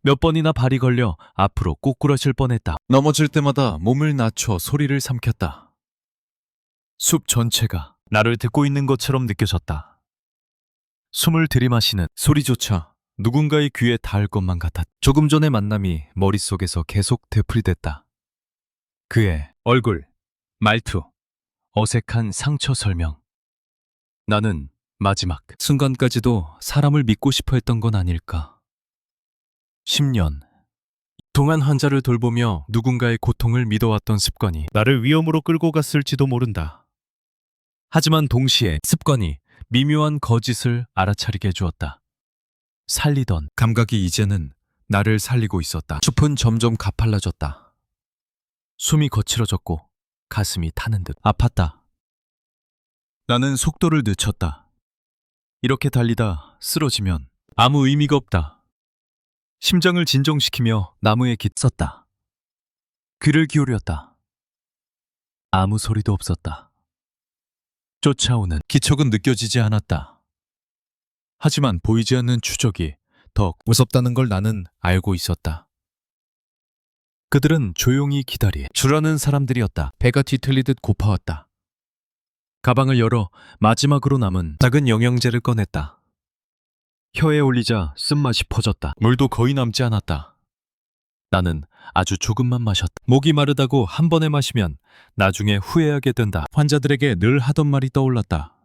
몇 번이나 발이 걸려 앞으로 꼬꾸라질 뻔했다. 넘어질 때마다 몸을 낮춰 소리를 삼켰다. 숲 전체가 나를 듣고 있는 것처럼 느껴졌다. 숨을 들이마시는 소리조차 누군가의 귀에 닿을 것만 같았다. 조금 전의 만남이 머릿속에서 계속 되풀이됐다. 그의 얼굴, 말투, 어색한 상처 설명. 나는 마지막 순간까지도 사람을 믿고 싶어 했던 건 아닐까. 10년 동안 환자를 돌보며 누군가의 고통을 믿어왔던 습관이 나를 위험으로 끌고 갔을지도 모른다. 하지만 동시에 습관이 미묘한 거짓을 알아차리게 해주었다. 살리던 감각이 이제는 나를 살리고 있었다. 숲은 점점 가팔라졌다. 숨이 거칠어졌고 가슴이 타는 듯 아팠다. 나는 속도를 늦췄다. 이렇게 달리다 쓰러지면 아무 의미가 없다. 심장을 진정시키며 나무에 깃 섰다. 귀를 기울였다. 아무 소리도 없었다. 쫓아오는 기척은 느껴지지 않았다. 하지만 보이지 않는 추적이 더 무섭다는 걸 나는 알고 있었다. 그들은 조용히 기다리 줄하는 사람들이었다. 배가 뒤틀리듯 고파왔다. 가방을 열어 마지막으로 남은 작은 영양제를 꺼냈다. 혀에 올리자 쓴맛이 퍼졌다. 물도 거의 남지 않았다. 나는 아주 조금만 마셨다. 목이 마르다고 한 번에 마시면 나중에 후회하게 된다. 환자들에게 늘 하던 말이 떠올랐다.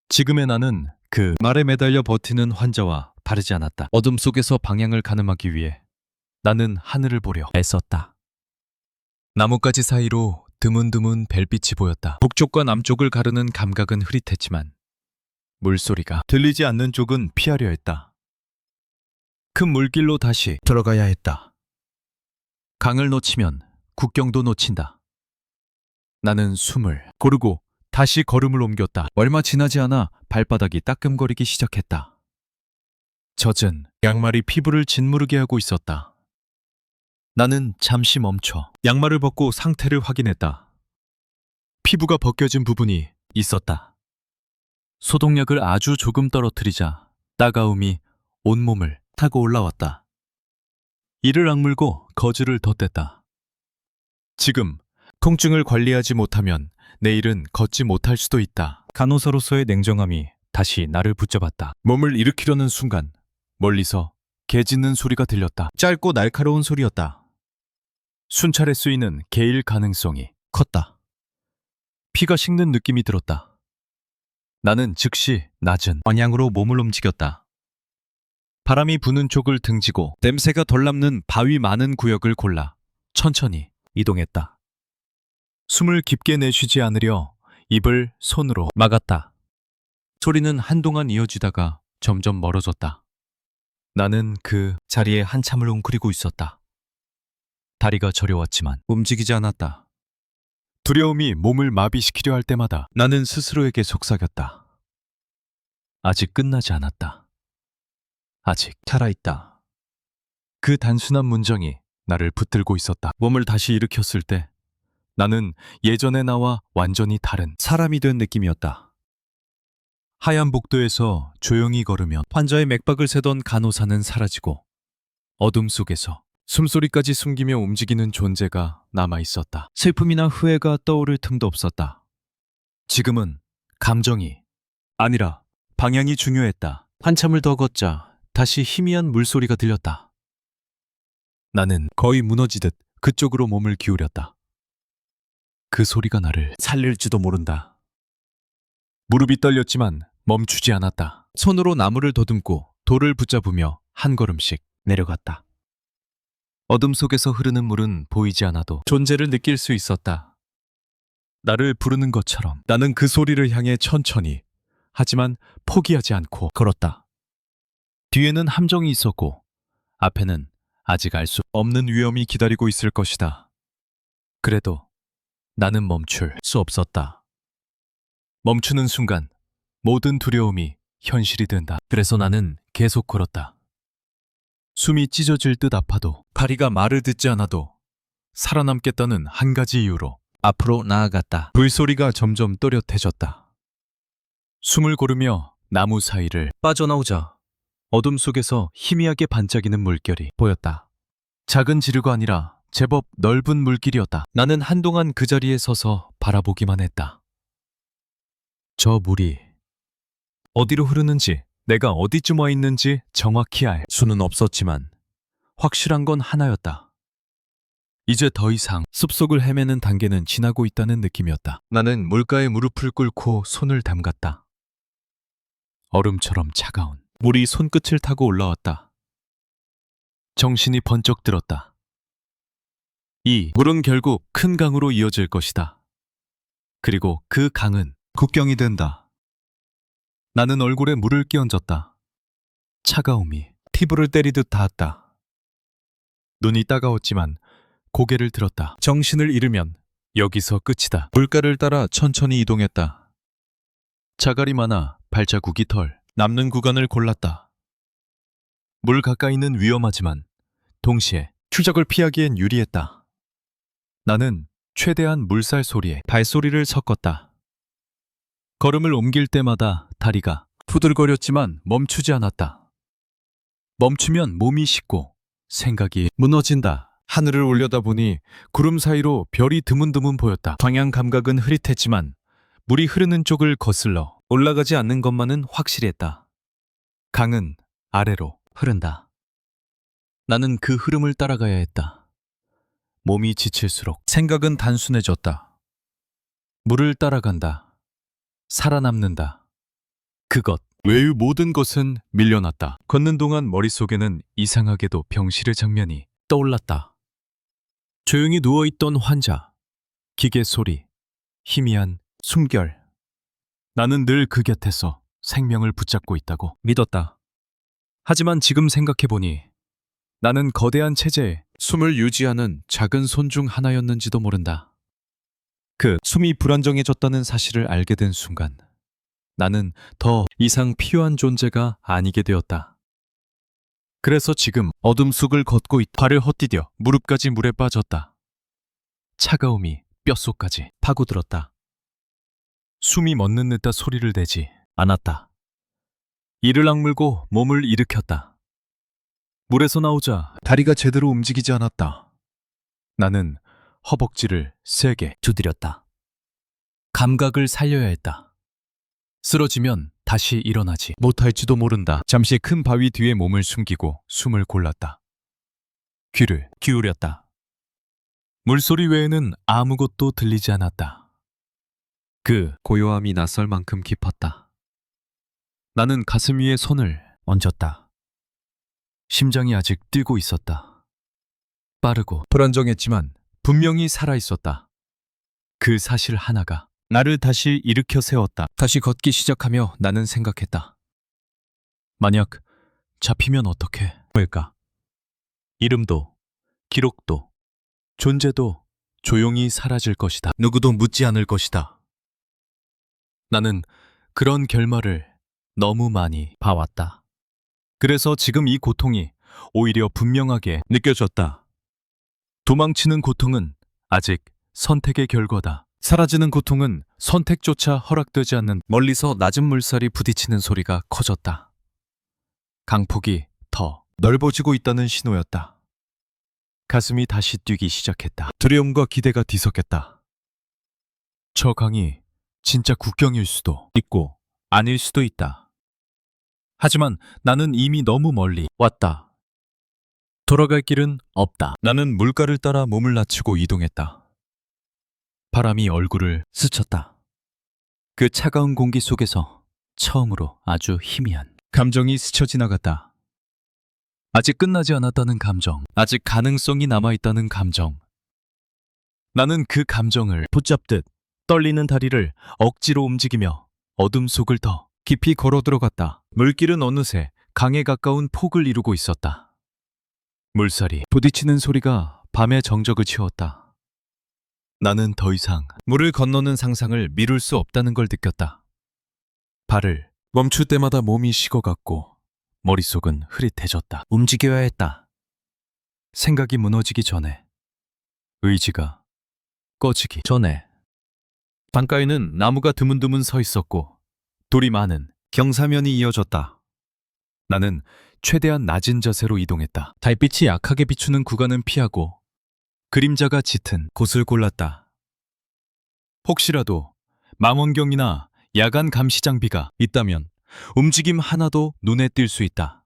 지금의 나는 그 말에 매달려 버티는 환자와 다르지 않았다. 어둠 속에서 방향을 가늠하기 위해 나는 하늘을 보려 애썼다. 나뭇가지 사이로 드문드문 별빛이 보였다. 북쪽과 남쪽을 가르는 감각은 흐릿했지만 물소리가 들리지 않는 쪽은 피하려 했다. 큰 물길로 다시 들어가야 했다. 강을 놓치면 국경도 놓친다. 나는 숨을 고르고 다시 걸음을 옮겼다. 얼마 지나지 않아 발바닥이 따끔거리기 시작했다. 젖은 양말이 피부를 짓무르게 하고 있었다. 나는 잠시 멈춰 양말을 벗고 상태를 확인했다. 피부가 벗겨진 부분이 있었다. 소독약을 아주 조금 떨어뜨리자 따가움이 온몸을 타고 올라왔다. 이를 악물고 거즈를 덧댔다. 지금 통증을 관리하지 못하면 내일은 걷지 못할 수도 있다. 간호사로서의 냉정함이 다시 나를 붙잡았다. 몸을 일으키려는 순간 멀리서 개 짖는 소리가 들렸다. 짧고 날카로운 소리였다. 순찰에 쓰이는 개일 가능성이 컸다. 피가 식는 느낌이 들었다. 나는 즉시 낮은 방향으로 몸을 움직였다. 바람이 부는 쪽을 등지고 냄새가 덜 남는 바위 많은 구역을 골라 천천히 이동했다. 숨을 깊게 내쉬지 않으려 입을 손으로 막았다. 소리는 한동안 이어지다가 점점 멀어졌다. 나는 그 자리에 한참을 웅크리고 있었다. 다리가 저려왔지만 움직이지 않았다. 두려움이 몸을 마비시키려 할 때마다 나는 스스로에게 속삭였다. 아직 끝나지 않았다. 아직 살아있다. 그 단순한 문장이 나를 붙들고 있었다. 몸을 다시 일으켰을 때 나는 예전의 나와 완전히 다른 사람이 된 느낌이었다. 하얀 복도에서 조용히 걸으며 환자의 맥박을 세던 간호사는 사라지고 어둠 속에서 숨소리까지 숨기며 움직이는 존재가 남아있었다. 슬픔이나 후회가 떠오를 틈도 없었다. 지금은 감정이 아니라 방향이 중요했다. 한참을 더 걷자 다시 희미한 물소리가 들렸다. 나는 거의 무너지듯 그쪽으로 몸을 기울였다. 그 소리가 나를 살릴지도 모른다. 무릎이 떨렸지만 멈추지 않았다. 손으로 나무를 더듬고 돌을 붙잡으며 한 걸음씩 내려갔다. 어둠 속에서 흐르는 물은 보이지 않아도 존재를 느낄 수 있었다. 나를 부르는 것처럼 나는 그 소리를 향해 천천히 하지만 포기하지 않고 걸었다. 뒤에는 함정이 있었고 앞에는 아직 알 수 없는 위험이 기다리고 있을 것이다. 그래도 나는 멈출 수 없었다. 멈추는 순간 모든 두려움이 현실이 된다. 그래서 나는 계속 걸었다. 숨이 찢어질 듯 아파도 다리가 말을 듣지 않아도 살아남겠다는 한 가지 이유로 앞으로 나아갔다. 불소리가 점점 또렷해졌다. 숨을 고르며 나무 사이를 빠져나오자 어둠 속에서 희미하게 반짝이는 물결이 보였다. 작은 지류가 아니라 제법 넓은 물길이었다. 나는 한동안 그 자리에 서서 바라보기만 했다. 저 물이 어디로 흐르는지 내가 어디쯤 와 있는지 정확히 알 수는 없었지만 확실한 건 하나였다. 이제 더 이상 숲속을 헤매는 단계는 지나고 있다는 느낌이었다. 나는 물가에 무릎을 꿇고 손을 담갔다. 얼음처럼 차가운 물이 손끝을 타고 올라왔다. 정신이 번쩍 들었다. 이 물은 결국 큰 강으로 이어질 것이다. 그리고 그 강은 국경이 된다. 나는 얼굴에 물을 끼얹었다. 차가움이 피부를 때리듯 닿았다. 눈이 따가웠지만 고개를 들었다. 정신을 잃으면 여기서 끝이다. 물가를 따라 천천히 이동했다. 자갈이 많아 발자국이 덜 남는 구간을 골랐다. 물 가까이는 위험하지만 동시에 추적을 피하기엔 유리했다. 나는 최대한 물살 소리에 발소리를 섞었다. 걸음을 옮길 때마다 다리가 후들거렸지만 멈추지 않았다. 멈추면 몸이 식고 생각이 무너진다. 하늘을 올려다보니 구름 사이로 별이 드문드문 보였다. 방향 감각은 흐릿했지만 물이 흐르는 쪽을 거슬러 올라가지 않는 것만은 확실했다. 강은 아래로 흐른다. 나는 그 흐름을 따라가야 했다. 몸이 지칠수록 생각은 단순해졌다. 물을 따라간다. 살아남는다. 그것 외의 모든 것은 밀려났다. 걷는 동안 머릿속에는 이상하게도 병실의 장면이 떠올랐다. 조용히 누워있던 환자, 기계 소리, 희미한 숨결. 나는 늘 그 곁에서 생명을 붙잡고 있다고 믿었다. 하지만 지금 생각해보니 나는 거대한 체제에 숨을 유지하는 작은 손 중 하나였는지도 모른다. 그 숨이 불안정해졌다는 사실을 알게 된 순간 나는 더 이상 필요한 존재가 아니게 되었다. 그래서 지금 어둠 속을 걷고 있다. 발을 헛디뎌 무릎까지 물에 빠졌다. 차가움이 뼛속까지 파고들었다. 숨이 멎는 듯한 소리를 내지 않았다. 이를 악물고 몸을 일으켰다. 물에서 나오자 다리가 제대로 움직이지 않았다. 나는 허벅지를 세게 두드렸다. 감각을 살려야 했다. 쓰러지면 다시 일어나지 못할지도 모른다. 잠시 큰 바위 뒤에 몸을 숨기고 숨을 골랐다. 귀를 기울였다. 물소리 외에는 아무것도 들리지 않았다. 그 고요함이 낯설 만큼 깊었다. 나는 가슴 위에 손을 얹었다. 심장이 아직 뛰고 있었다. 빠르고 불안정했지만 분명히 살아있었다. 그 사실 하나가 나를 다시 일으켜 세웠다. 다시 걷기 시작하며 나는 생각했다. 만약 잡히면 어떻게 할까? 이름도, 기록도, 존재도 조용히 사라질 것이다. 누구도 묻지 않을 것이다. 나는 그런 결말을 너무 많이 봐왔다. 그래서 지금 이 고통이 오히려 분명하게 느껴졌다. 도망치는 고통은 아직 선택의 결과다. 사라지는 고통은 선택조차 허락되지 않는 멀리서 낮은 물살이 부딪히는 소리가 커졌다. 강폭이 더 넓어지고 있다는 신호였다. 가슴이 다시 뛰기 시작했다. 두려움과 기대가 뒤섞였다. 저 강이 진짜 국경일 수도 있고 아닐 수도 있다. 하지만 나는 이미 너무 멀리 왔다. 돌아갈 길은 없다. 나는 물가를 따라 몸을 낮추고 이동했다. 바람이 얼굴을 스쳤다. 그 차가운 공기 속에서 처음으로 아주 희미한 감정이 스쳐 지나갔다. 아직 끝나지 않았다는 감정, 아직 가능성이 남아있다는 감정. 나는 그 감정을 붙잡듯 떨리는 다리를 억지로 움직이며 어둠 속을 더 깊이 걸어 들어갔다. 물길은 어느새 강에 가까운 폭을 이루고 있었다. 물살이 부딪히는 소리가 밤의 정적을 치웠다. 나는 더 이상 물을 건너는 상상을 미룰 수 없다는 걸 느꼈다. 발을 멈출 때마다 몸이 식어갔고 머릿속은 흐릿해졌다. 움직여야 했다. 생각이 무너지기 전에, 의지가 꺼지기 전에. 강가에는 나무가 드문드문 서 있었고 돌이 많은 경사면이 이어졌다. 나는 최대한 낮은 자세로 이동했다. 달빛이 약하게 비추는 구간은 피하고 그림자가 짙은 곳을 골랐다. 혹시라도 망원경이나 야간 감시 장비가 있다면 움직임 하나도 눈에 띌 수 있다.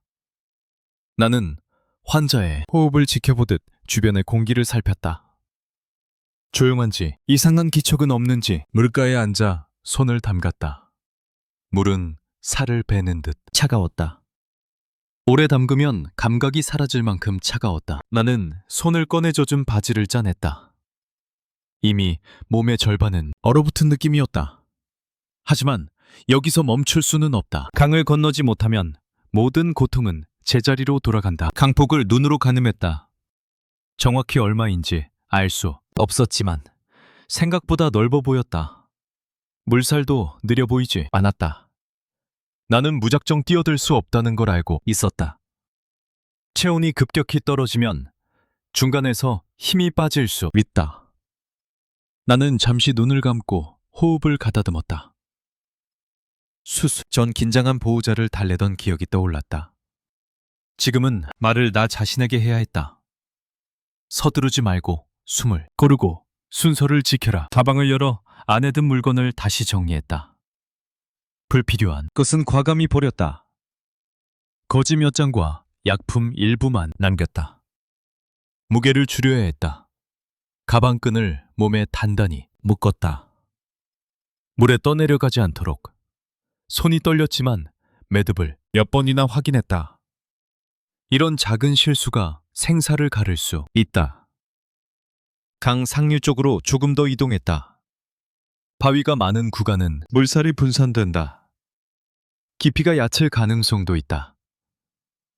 나는 환자의 호흡을 지켜보듯 주변의 공기를 살폈다. 조용한지 이상한 기척은 없는지 물가에 앉아 손을 담갔다. 물은 살을 베는 듯 차가웠다. 오래 담그면 감각이 사라질 만큼 차가웠다. 나는 손을 꺼내 젖은 바지를 짜냈다. 이미 몸의 절반은 얼어붙은 느낌이었다. 하지만 여기서 멈출 수는 없다. 강을 건너지 못하면 모든 고통은 제자리로 돌아간다. 강폭을 눈으로 가늠했다. 정확히 얼마인지 알 수 없었지만 생각보다 넓어 보였다. 물살도 느려 보이지 않았다. 나는 무작정 뛰어들 수 없다는 걸 알고 있었다. 체온이 급격히 떨어지면 중간에서 힘이 빠질 수 있다. 나는 잠시 눈을 감고 호흡을 가다듬었다. 전 긴장한 보호자를 달래던 기억이 떠올랐다. 지금은 말을 나 자신에게 해야 했다. 서두르지 말고 숨을 고르고 순서를 지켜라. 가방을 열어 안에 든 물건을 다시 정리했다. 불필요한 것은 과감히 버렸다. 거지 몇 장과 약품 일부만 남겼다. 무게를 줄여야 했다. 가방끈을 몸에 단단히 묶었다. 물에 떠내려가지 않도록. 손이 떨렸지만 매듭을 몇 번이나 확인했다. 이런 작은 실수가 생사를 가를 수 있다. 강 상류 쪽으로 조금 더 이동했다. 바위가 많은 구간은 물살이 분산된다. 깊이가 얕을 가능성도 있다.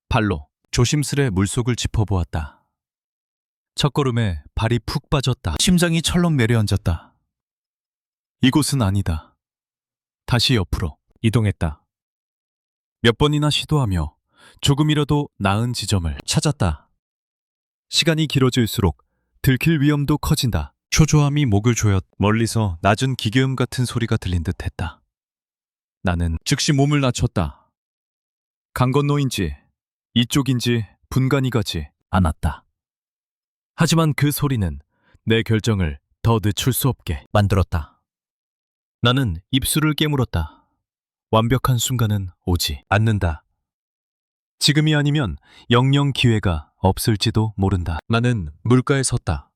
발로 조심스레 물속을 짚어보았다. 첫걸음에 발이 푹 빠졌다. 심장이 철렁 내려앉았다. 이곳은 아니다. 다시 옆으로 이동했다. 몇 번이나 시도하며 조금이라도 나은 지점을 찾았다. 시간이 길어질수록 들킬 위험도 커진다. 초조함이 목을 조였. 멀리서 낮은 기계음 같은 소리가 들린 듯 했다. 나는 즉시 몸을 낮췄다. 강 건너인지 이쪽인지 분간이 가지 않았다. 하지만 그 소리는 내 결정을 더 늦출 수 없게 만들었다. 나는 입술을 깨물었다. 완벽한 순간은 오지 않는다. 지금이 아니면 영영 기회가 없을지도 모른다. 나는 물가에 섰다.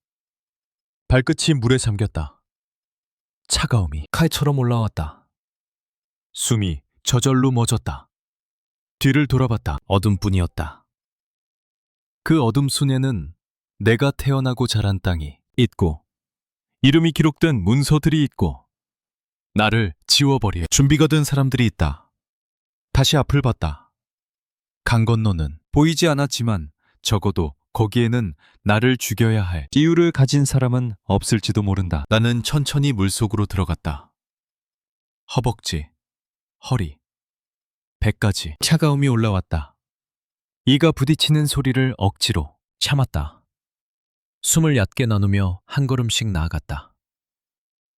발끝이 물에 잠겼다. 차가움이 칼처럼 올라왔다. 숨이 저절로 멎었다. 뒤를 돌아봤다. 어둠뿐이었다. 그 어둠 순에는 내가 태어나고 자란 땅이 있고 이름이 기록된 문서들이 있고 나를 지워버릴 준비가 된 사람들이 있다. 다시 앞을 봤다. 강 건너는 보이지 않았지만 적어도 거기에는 나를 죽여야 할 이유를 가진 사람은 없을지도 모른다. 나는 천천히 물속으로 들어갔다. 허벅지, 허리, 배까지 차가움이 올라왔다. 이가 부딪히는 소리를 억지로 참았다. 숨을 얕게 나누며 한 걸음씩 나아갔다.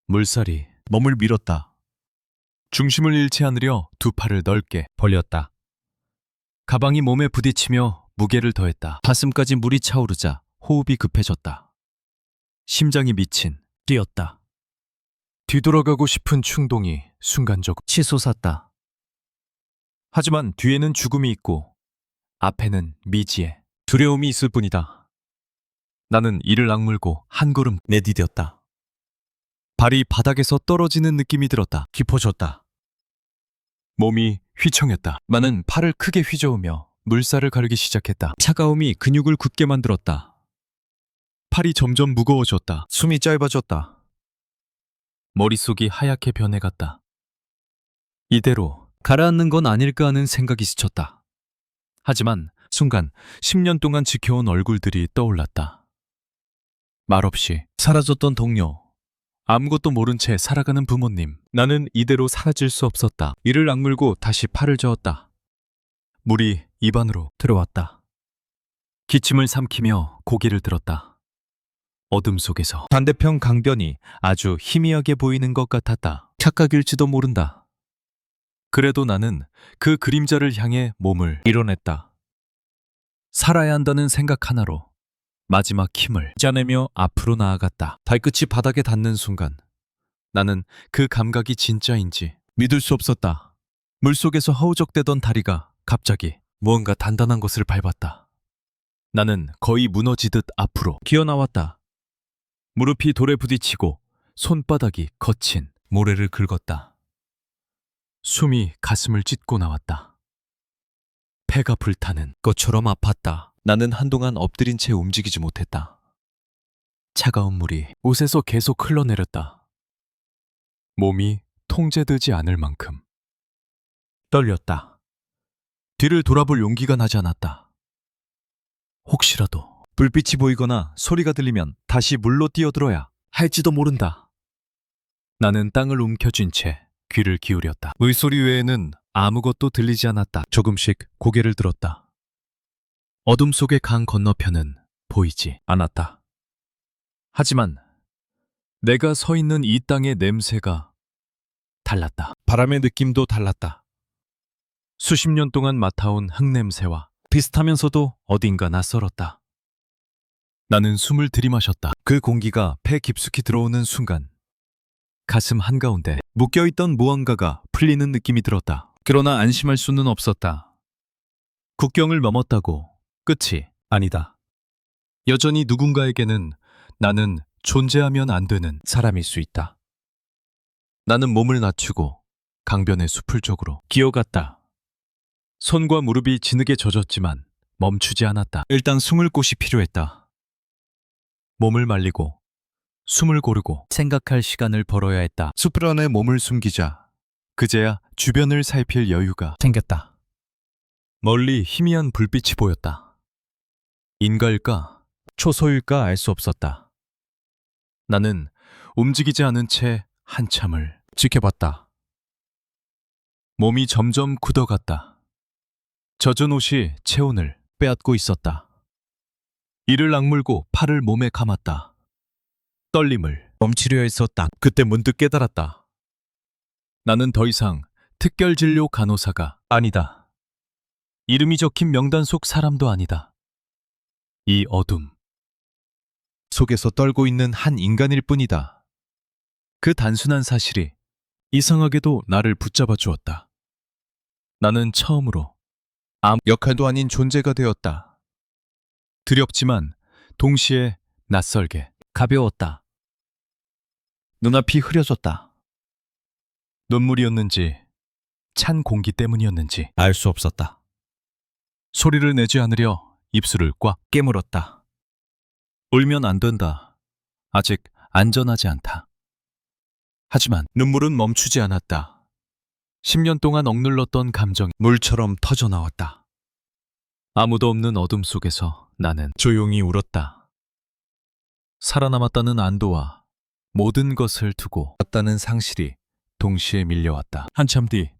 물살이 몸을 밀었다. 중심을 잃지 않으려 두 팔을 넓게 벌렸다. 가방이 몸에 부딪히며 무게를 더했다. 가슴까지 물이 차오르자 호흡이 급해졌다. 심장이 미친 뛰었다. 뒤돌아가고 싶은 충동이 순간적으로 치솟았다. 하지만 뒤에는 죽음이 있고 앞에는 미지의 두려움이 있을 뿐이다. 나는 이를 악물고 한 걸음 내디뎠다. 발이 바닥에서 떨어지는 느낌이 들었다. 깊어졌다. 몸이 휘청했다. 나는 팔을 크게 휘저으며 물살을 가르기 시작했다. 차가움이 근육을 굳게 만들었다. 팔이 점점 무거워졌다. 숨이 짧아졌다. 머릿속이 하얗게 변해갔다. 이대로 가라앉는 건 아닐까 하는 생각이 스쳤다. 하지만 순간 10년 동안 지켜온 얼굴들이 떠올랐다. 말없이 사라졌던 동료, 아무것도 모른 채 살아가는 부모님. 나는 이대로 사라질 수 없었다. 이를 악물고 다시 팔을 저었다. 물이 입안으로 들어왔다. 기침을 삼키며 고개를 들었다. 어둠 속에서 반대편 강변이 아주 희미하게 보이는 것 같았다. 착각일지도 모른다. 그래도 나는 그 그림자를 향해 몸을 밀어냈다. 살아야 한다는 생각 하나로 마지막 힘을 짜내며 앞으로 나아갔다. 발끝이 바닥에 닿는 순간 나는 그 감각이 진짜인지 믿을 수 없었다. 물속에서 허우적대던 다리가 갑자기 무언가 단단한 것을 밟았다. 나는 거의 무너지듯 앞으로 기어나왔다. 무릎이 돌에 부딪히고 손바닥이 거친 모래를 긁었다. 숨이 가슴을 찢고 나왔다. 폐가 불타는 것처럼 아팠다. 나는 한동안 엎드린 채 움직이지 못했다. 차가운 물이 옷에서 계속 흘러내렸다. 몸이 통제되지 않을 만큼 떨렸다. 뒤를 돌아볼 용기가 나지 않았다. 혹시라도 불빛이 보이거나 소리가 들리면 다시 물로 뛰어들어야 할지도 모른다. 나는 땅을 움켜쥔 채 귀를 기울였다. 물소리 외에는 아무것도 들리지 않았다. 조금씩 고개를 들었다. 어둠 속의 강 건너편은 보이지 않았다. 하지만 내가 서 있는 이 땅의 냄새가 달랐다. 바람의 느낌도 달랐다. 수십 년 동안 맡아온 흙냄새와 비슷하면서도 어딘가 낯설었다. 나는 숨을 들이마셨다. 그 공기가 폐 깊숙이 들어오는 순간 가슴 한가운데 묶여있던 무언가가 풀리는 느낌이 들었다. 그러나 안심할 수는 없었다. 국경을 넘었다고 끝이 아니다. 여전히 누군가에게는 나는 존재하면 안 되는 사람일 수 있다. 나는 몸을 낮추고 강변의 숲을 쪽으로 기어갔다. 손과 무릎이 진흙에 젖었지만 멈추지 않았다. 일단 숨을 곳이 필요했다. 몸을 말리고 숨을 고르고 생각할 시간을 벌어야 했다. 숲을 안에 몸을 숨기자 그제야 주변을 살필 여유가 생겼다. 멀리 희미한 불빛이 보였다. 인가일까 초소일까 알 수 없었다. 나는 움직이지 않은 채 한참을 지켜봤다. 몸이 점점 굳어갔다. 젖은 옷이 체온을 빼앗고 있었다. 이를 악물고 팔을 몸에 감았다. 떨림을 멈추려 했었다. 그때 문득 깨달았다. 나는 더 이상 특별진료 간호사가 아니다. 이름이 적힌 명단 속 사람도 아니다. 이 어둠 속에서 떨고 있는 한 인간일 뿐이다. 그 단순한 사실이 이상하게도 나를 붙잡아 주었다. 나는 처음으로 아무 역할도 아닌 존재가 되었다. 두렵지만 동시에 낯설게 가벼웠다. 눈앞이 흐려졌다. 눈물이었는지 찬 공기 때문이었는지 알 수 없었다. 소리를 내지 않으려 입술을 꽉 깨물었다. 울면 안 된다. 아직 안전하지 않다. 하지만 눈물은 멈추지 않았다. 10년 동안 억눌렀던 감정이 물처럼 터져나왔다. 아무도 없는 어둠 속에서 나는 조용히 울었다. 살아남았다는 안도와 모든 것을 두고 왔다는 상실이 동시에 밀려왔다. 한참 뒤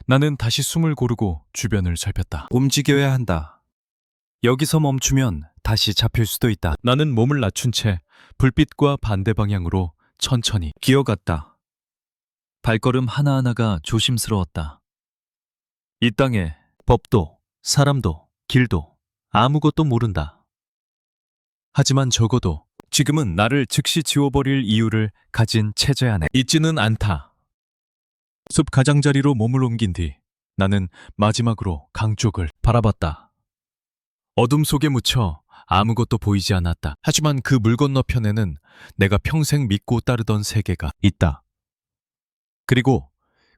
나는 다시 숨을 고르고 주변을 살폈다. 움직여야 한다. 여기서 멈추면 다시 잡힐 수도 있다. 나는 몸을 낮춘 채 불빛과 반대 방향으로 천천히 기어갔다. 발걸음 하나하나가 조심스러웠다. 이 땅에 법도, 사람도, 길도 아무것도 모른다. 하지만 적어도 지금은 나를 즉시 지워버릴 이유를 가진 체제 안에 있지는 않다. 숲 가장자리로 몸을 옮긴 뒤 나는 마지막으로 강 쪽을 바라봤다. 어둠 속에 묻혀 아무것도 보이지 않았다. 하지만 그 물 건너편에는 내가 평생 믿고 따르던 세계가 있다. 그리고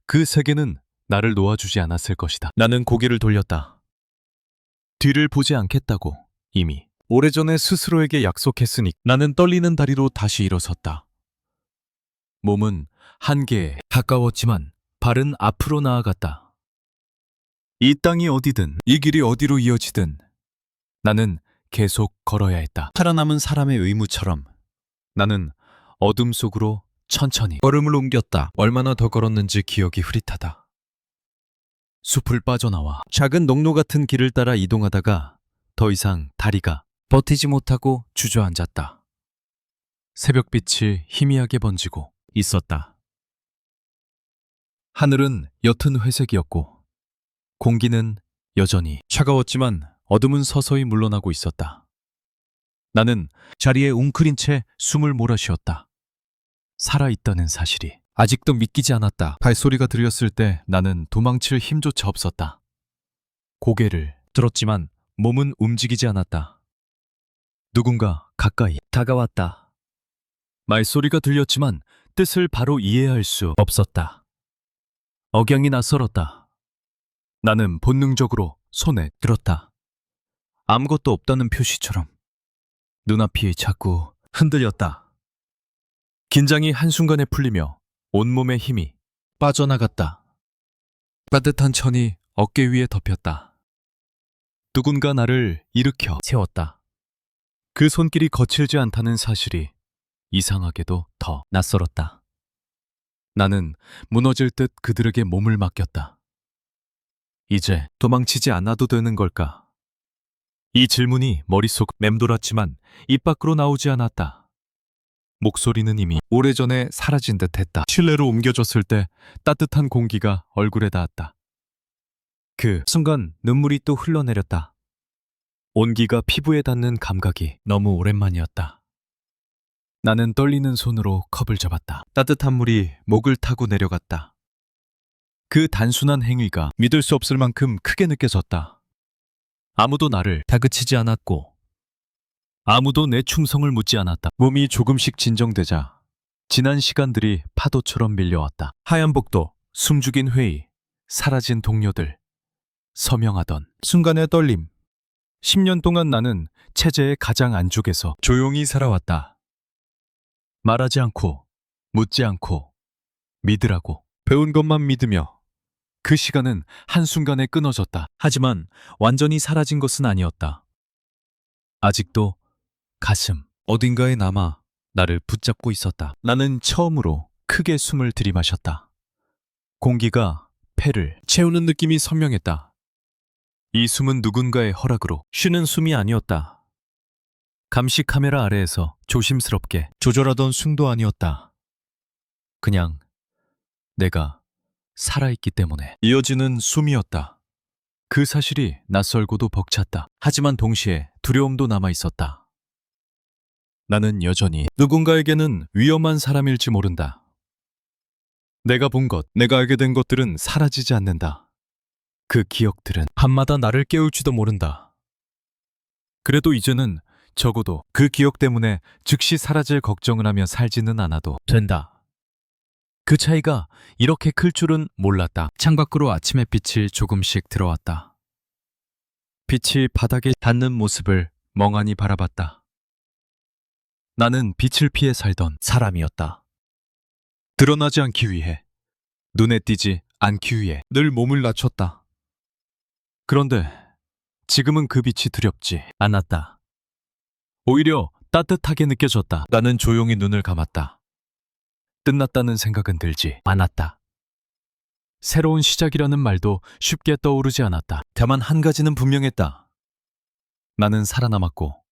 그 세계는 나를 놓아주지 않았을 것이다. 나는 고개를 돌렸다. 뒤를 보지 않겠다고 이미 오래전에 스스로에게 약속했으니 나는 떨리는 다리로 다시 일어섰다. 몸은 한계에 가까웠지만 발은 앞으로 나아갔다. 이 땅이 어디든 이 길이 어디로 이어지든 나는 계속 걸어야 했다. 살아남은 사람의 의무처럼 나는 어둠 속으로 천천히 걸음을 옮겼다. 얼마나 더 걸었는지 기억이 흐릿하다. 숲을 빠져나와 작은 농로 같은 길을 따라 이동하다가 더 이상 다리가 버티지 못하고 주저앉았다. 새벽빛이 희미하게 번지고 있었다. 하늘은 옅은 회색이었고 공기는 여전히 차가웠지만 어둠은 서서히 물러나고 있었다. 나는 자리에 웅크린 채 숨을 몰아쉬었다. 살아있다는 사실이 아직도 믿기지 않았다. 발소리가 들렸을 때 나는 도망칠 힘조차 없었다. 고개를 들었지만 몸은 움직이지 않았다. 누군가 가까이 다가왔다. 말소리가 들렸지만 뜻을 바로 이해할 수 없었다. 억양이 낯설었다. 나는 본능적으로 손에 들었다. 아무것도 없다는 표시처럼 눈앞이 자꾸 흔들렸다. 긴장이 한순간에 풀리며 온몸의 힘이 빠져나갔다. 따뜻한 천이 어깨 위에 덮였다. 누군가 나를 일으켜 세웠다. 그 손길이 거칠지 않다는 사실이 이상하게도 더 낯설었다. 나는 무너질 듯 그들에게 몸을 맡겼다. 이제 도망치지 않아도 되는 걸까? 이 질문이 머릿속 맴돌았지만 입 밖으로 나오지 않았다. 목소리는 이미 오래전에 사라진 듯했다. 실내로 옮겨졌을 때 따뜻한 공기가 얼굴에 닿았다. 그 순간 눈물이 또 흘러내렸다. 온기가 피부에 닿는 감각이 너무 오랜만이었다. 나는 떨리는 손으로 컵을 잡았다. 따뜻한 물이 목을 타고 내려갔다. 그 단순한 행위가 믿을 수 없을 만큼 크게 느껴졌다. 아무도 나를 다그치지 않았고 아무도 내 충성을 묻지 않았다. 몸이 조금씩 진정되자 지난 시간들이 파도처럼 밀려왔다. 하얀 복도, 숨죽인 회의, 사라진 동료들, 서명하던 순간의 떨림. 10년 동안 나는 체제의 가장 안쪽에서 조용히 살아왔다. 말하지 않고, 묻지 않고, 믿으라고 배운 것만 믿으며 그 시간은 한순간에 끊어졌다. 하지만 완전히 사라진 것은 아니었다. 아직도 가슴 어딘가에 남아 나를 붙잡고 있었다. 나는 처음으로 크게 숨을 들이마셨다. 공기가 폐를 채우는 느낌이 선명했다. 이 숨은 누군가의 허락으로 쉬는 숨이 아니었다. 감시 카메라 아래에서 조심스럽게 조절하던 숨도 아니었다. 그냥 내가 살아있기 때문에 이어지는 숨이었다. 그 사실이 낯설고도 벅찼다. 하지만 동시에 두려움도 남아있었다. 나는 여전히 누군가에게는 위험한 사람일지 모른다. 내가 본 것, 내가 알게 된 것들은 사라지지 않는다. 그 기억들은 밤마다 나를 깨울지도 모른다. 그래도 이제는 적어도 그 기억 때문에 즉시 사라질 걱정을 하며 살지는 않아도 된다. 그 차이가 이렇게 클 줄은 몰랐다. 창밖으로 아침 햇빛이 조금씩 들어왔다. 빛이 바닥에 닿는 모습을 멍하니 바라봤다. 나는 빛을 피해 살던 사람이었다. 드러나지 않기 위해, 눈에 띄지 않기 위해 늘 몸을 낮췄다. 그런데 지금은 그 빛이 두렵지 않았다. 오히려 따뜻하게 느껴졌다. 나는 조용히 눈을 감았다. 끝났다는 생각은 들지 않았다. 새로운 시작이라는 말도 쉽게 떠오르지 않았다. 다만 한 가지는 분명했다. 나는 살아남았고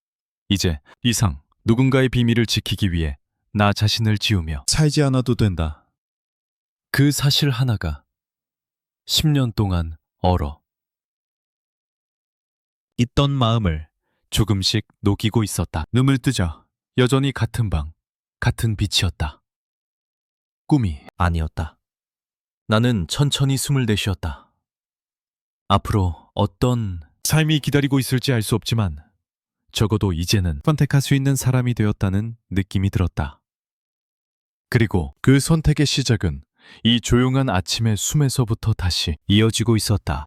이제 이상 누군가의 비밀을 지키기 위해 나 자신을 지우며 살지 않아도 된다. 그 사실 하나가 10년 동안 얼어 있던 마음을 조금씩 녹이고 있었다. 눈을 뜨자 여전히 같은 방, 같은 빛이었다. 꿈이 아니었다. 나는 천천히 숨을 내쉬었다. 앞으로 어떤 삶이 기다리고 있을지 알 수 없지만 적어도 이제는 선택할 수 있는 사람이 되었다는 느낌이 들었다. 그리고 그 선택의 시작은 이 조용한 아침의 숨에서부터 다시 이어지고 있었다.